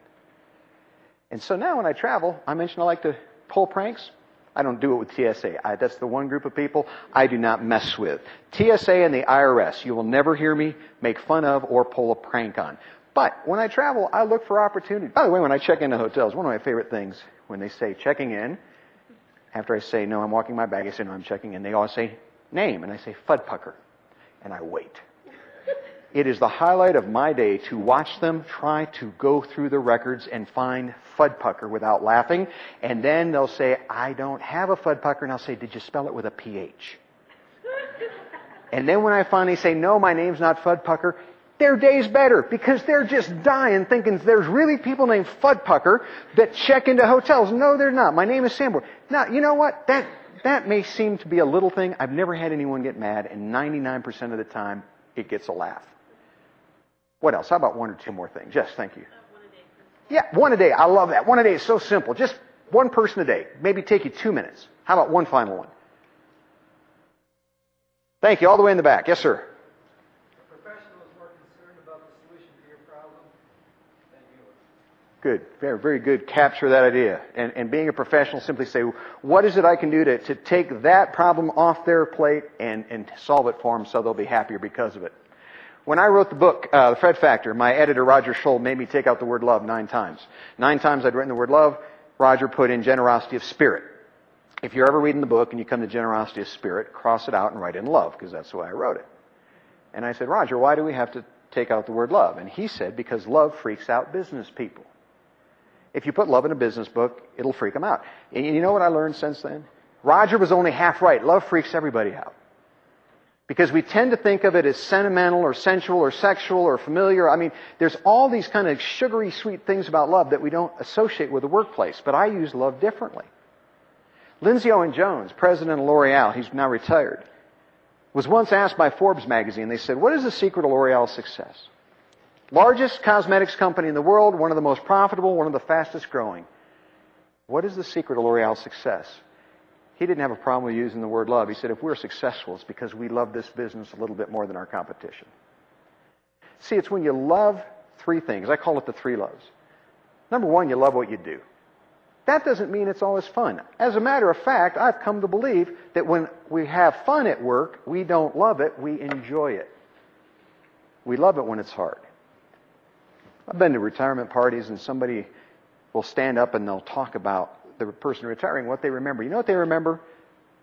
S1: And so now when I travel, I mentioned I like to pull pranks. I don't do it with TSA. That's the one group of people I do not mess with. TSA and the IRS, you will never hear me make fun of or pull a prank on. But when I travel, I look for opportunity. By the way, when I check into hotels, one of my favorite things, when they say checking in, after I say, no, I'm walking my bag, I say, no, I'm checking in. They always say, name. And I say, Fuddpucker. And I wait. It is the highlight of my day to watch them try to go through the records and find Fudpucker without laughing. And then they'll say, I don't have a Fudpucker. And I'll say, did you spell it with a PH? And then when I finally say, no, my name's not Fudpucker, their day's better because they're just dying thinking there's really people named Fudpucker that check into hotels. No, they're not. My name is Sanborn. Now, you know what? That may seem to be a little thing. I've never had anyone get mad, and 99% of the time, it gets a laugh. What else? How about one or two more things? Yes, thank you. Yeah, one a day. I love that. One a day is so simple. Just one person a day. Maybe take you 2 minutes. How about one final one? Thank you. All the way in the back. Yes, sir.
S4: A professional is more concerned about the solution to your problem than you are.
S1: Good. Very, very good. Capture that idea. And being a professional, simply say, what is it I can do to take that problem off their plate and solve it for them so they'll be happier because of it? When I wrote the book, The Fred Factor, my editor, Roger Scholl, made me take out the word love 9 times. 9 times I'd written the word love. Roger put in generosity of spirit. If you're ever reading the book and you come to generosity of spirit, cross it out and write in love, because that's the way I wrote it. And I said, Roger, why do we have to take out the word love? And he said, because love freaks out business people. If you put love in a business book, it'll freak them out. And you know what I learned since then? Roger was only half right. Love freaks everybody out. Because we tend to think of it as sentimental or sensual or sexual or familiar. I mean, there's all these kind of sugary, sweet things about love that we don't associate with the workplace. But I use love differently. Lindsay Owen Jones, president of L'Oreal, he's now retired, was once asked by Forbes magazine, they said, what is the secret of L'Oreal's success? Largest cosmetics company in the world, one of the most profitable, one of the fastest growing. What is the secret of L'Oreal's success? He didn't have a problem with using the word love. He said, if we're successful, it's because we love this business a little bit more than our competition. See, it's when you love 3 things. I call it the 3 loves. Number 1, you love what you do. That doesn't mean it's always fun. As a matter of fact, I've come to believe that when we have fun at work, we don't love it, we enjoy it. We love it when it's hard. I've been to retirement parties and somebody will stand up and they'll talk about the person retiring, what they remember. You know what they remember?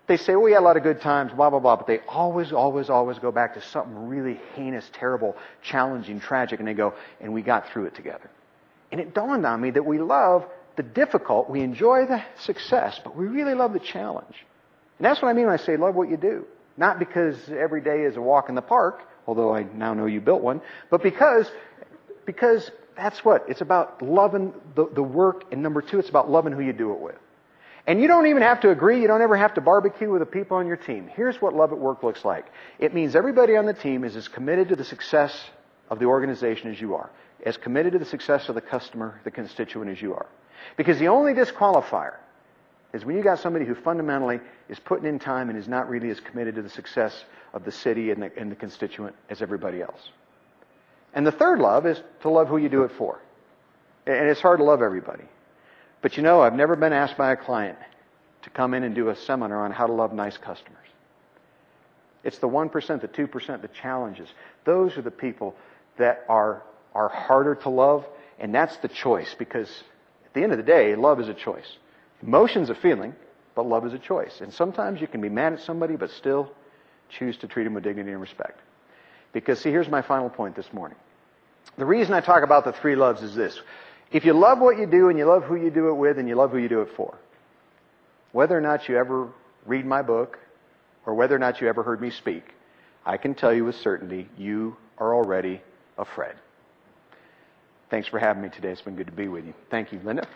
S1: They say, we had a lot of good times, blah, blah, blah, but they always go back to something really heinous, terrible, challenging, tragic, and they go, and we got through it together. And it dawned on me that we love the difficult, we enjoy the success, but we really love the challenge. And that's what I mean when I say love what you do. Not because every day is a walk in the park, although I now know you built one, but because that's what, it's about loving the work, and number 2, it's about loving who you do it with. And you don't even have to agree, you don't ever have to barbecue with the people on your team. Here's what love at work looks like. It means everybody on the team is as committed to the success of the organization as you are, as committed to the success of the customer, the constituent as you are. Because the only disqualifier is when you got somebody who fundamentally is putting in time and is not really as committed to the success of the city and the constituent as everybody else. And the 3rd love is to love who you do it for. And it's hard to love everybody. But you know, I've never been asked by a client to come in and do a seminar on how to love nice customers. It's the 1%, the 2%, the challenges. Those are the people that are harder to love, and that's the choice, because at the end of the day, love is a choice. Emotion's a feeling, but love is a choice. And sometimes you can be mad at somebody, but still choose to treat them with dignity and respect. Because, see, here's my final point this morning. The reason I talk about the 3 loves is this. If you love what you do, and you love who you do it with, and you love who you do it for, whether or not you ever read my book, or whether or not you ever heard me speak, I can tell you with certainty, you are already a Fred. Thanks for having me today. It's been good to be with you. Thank you, Linda.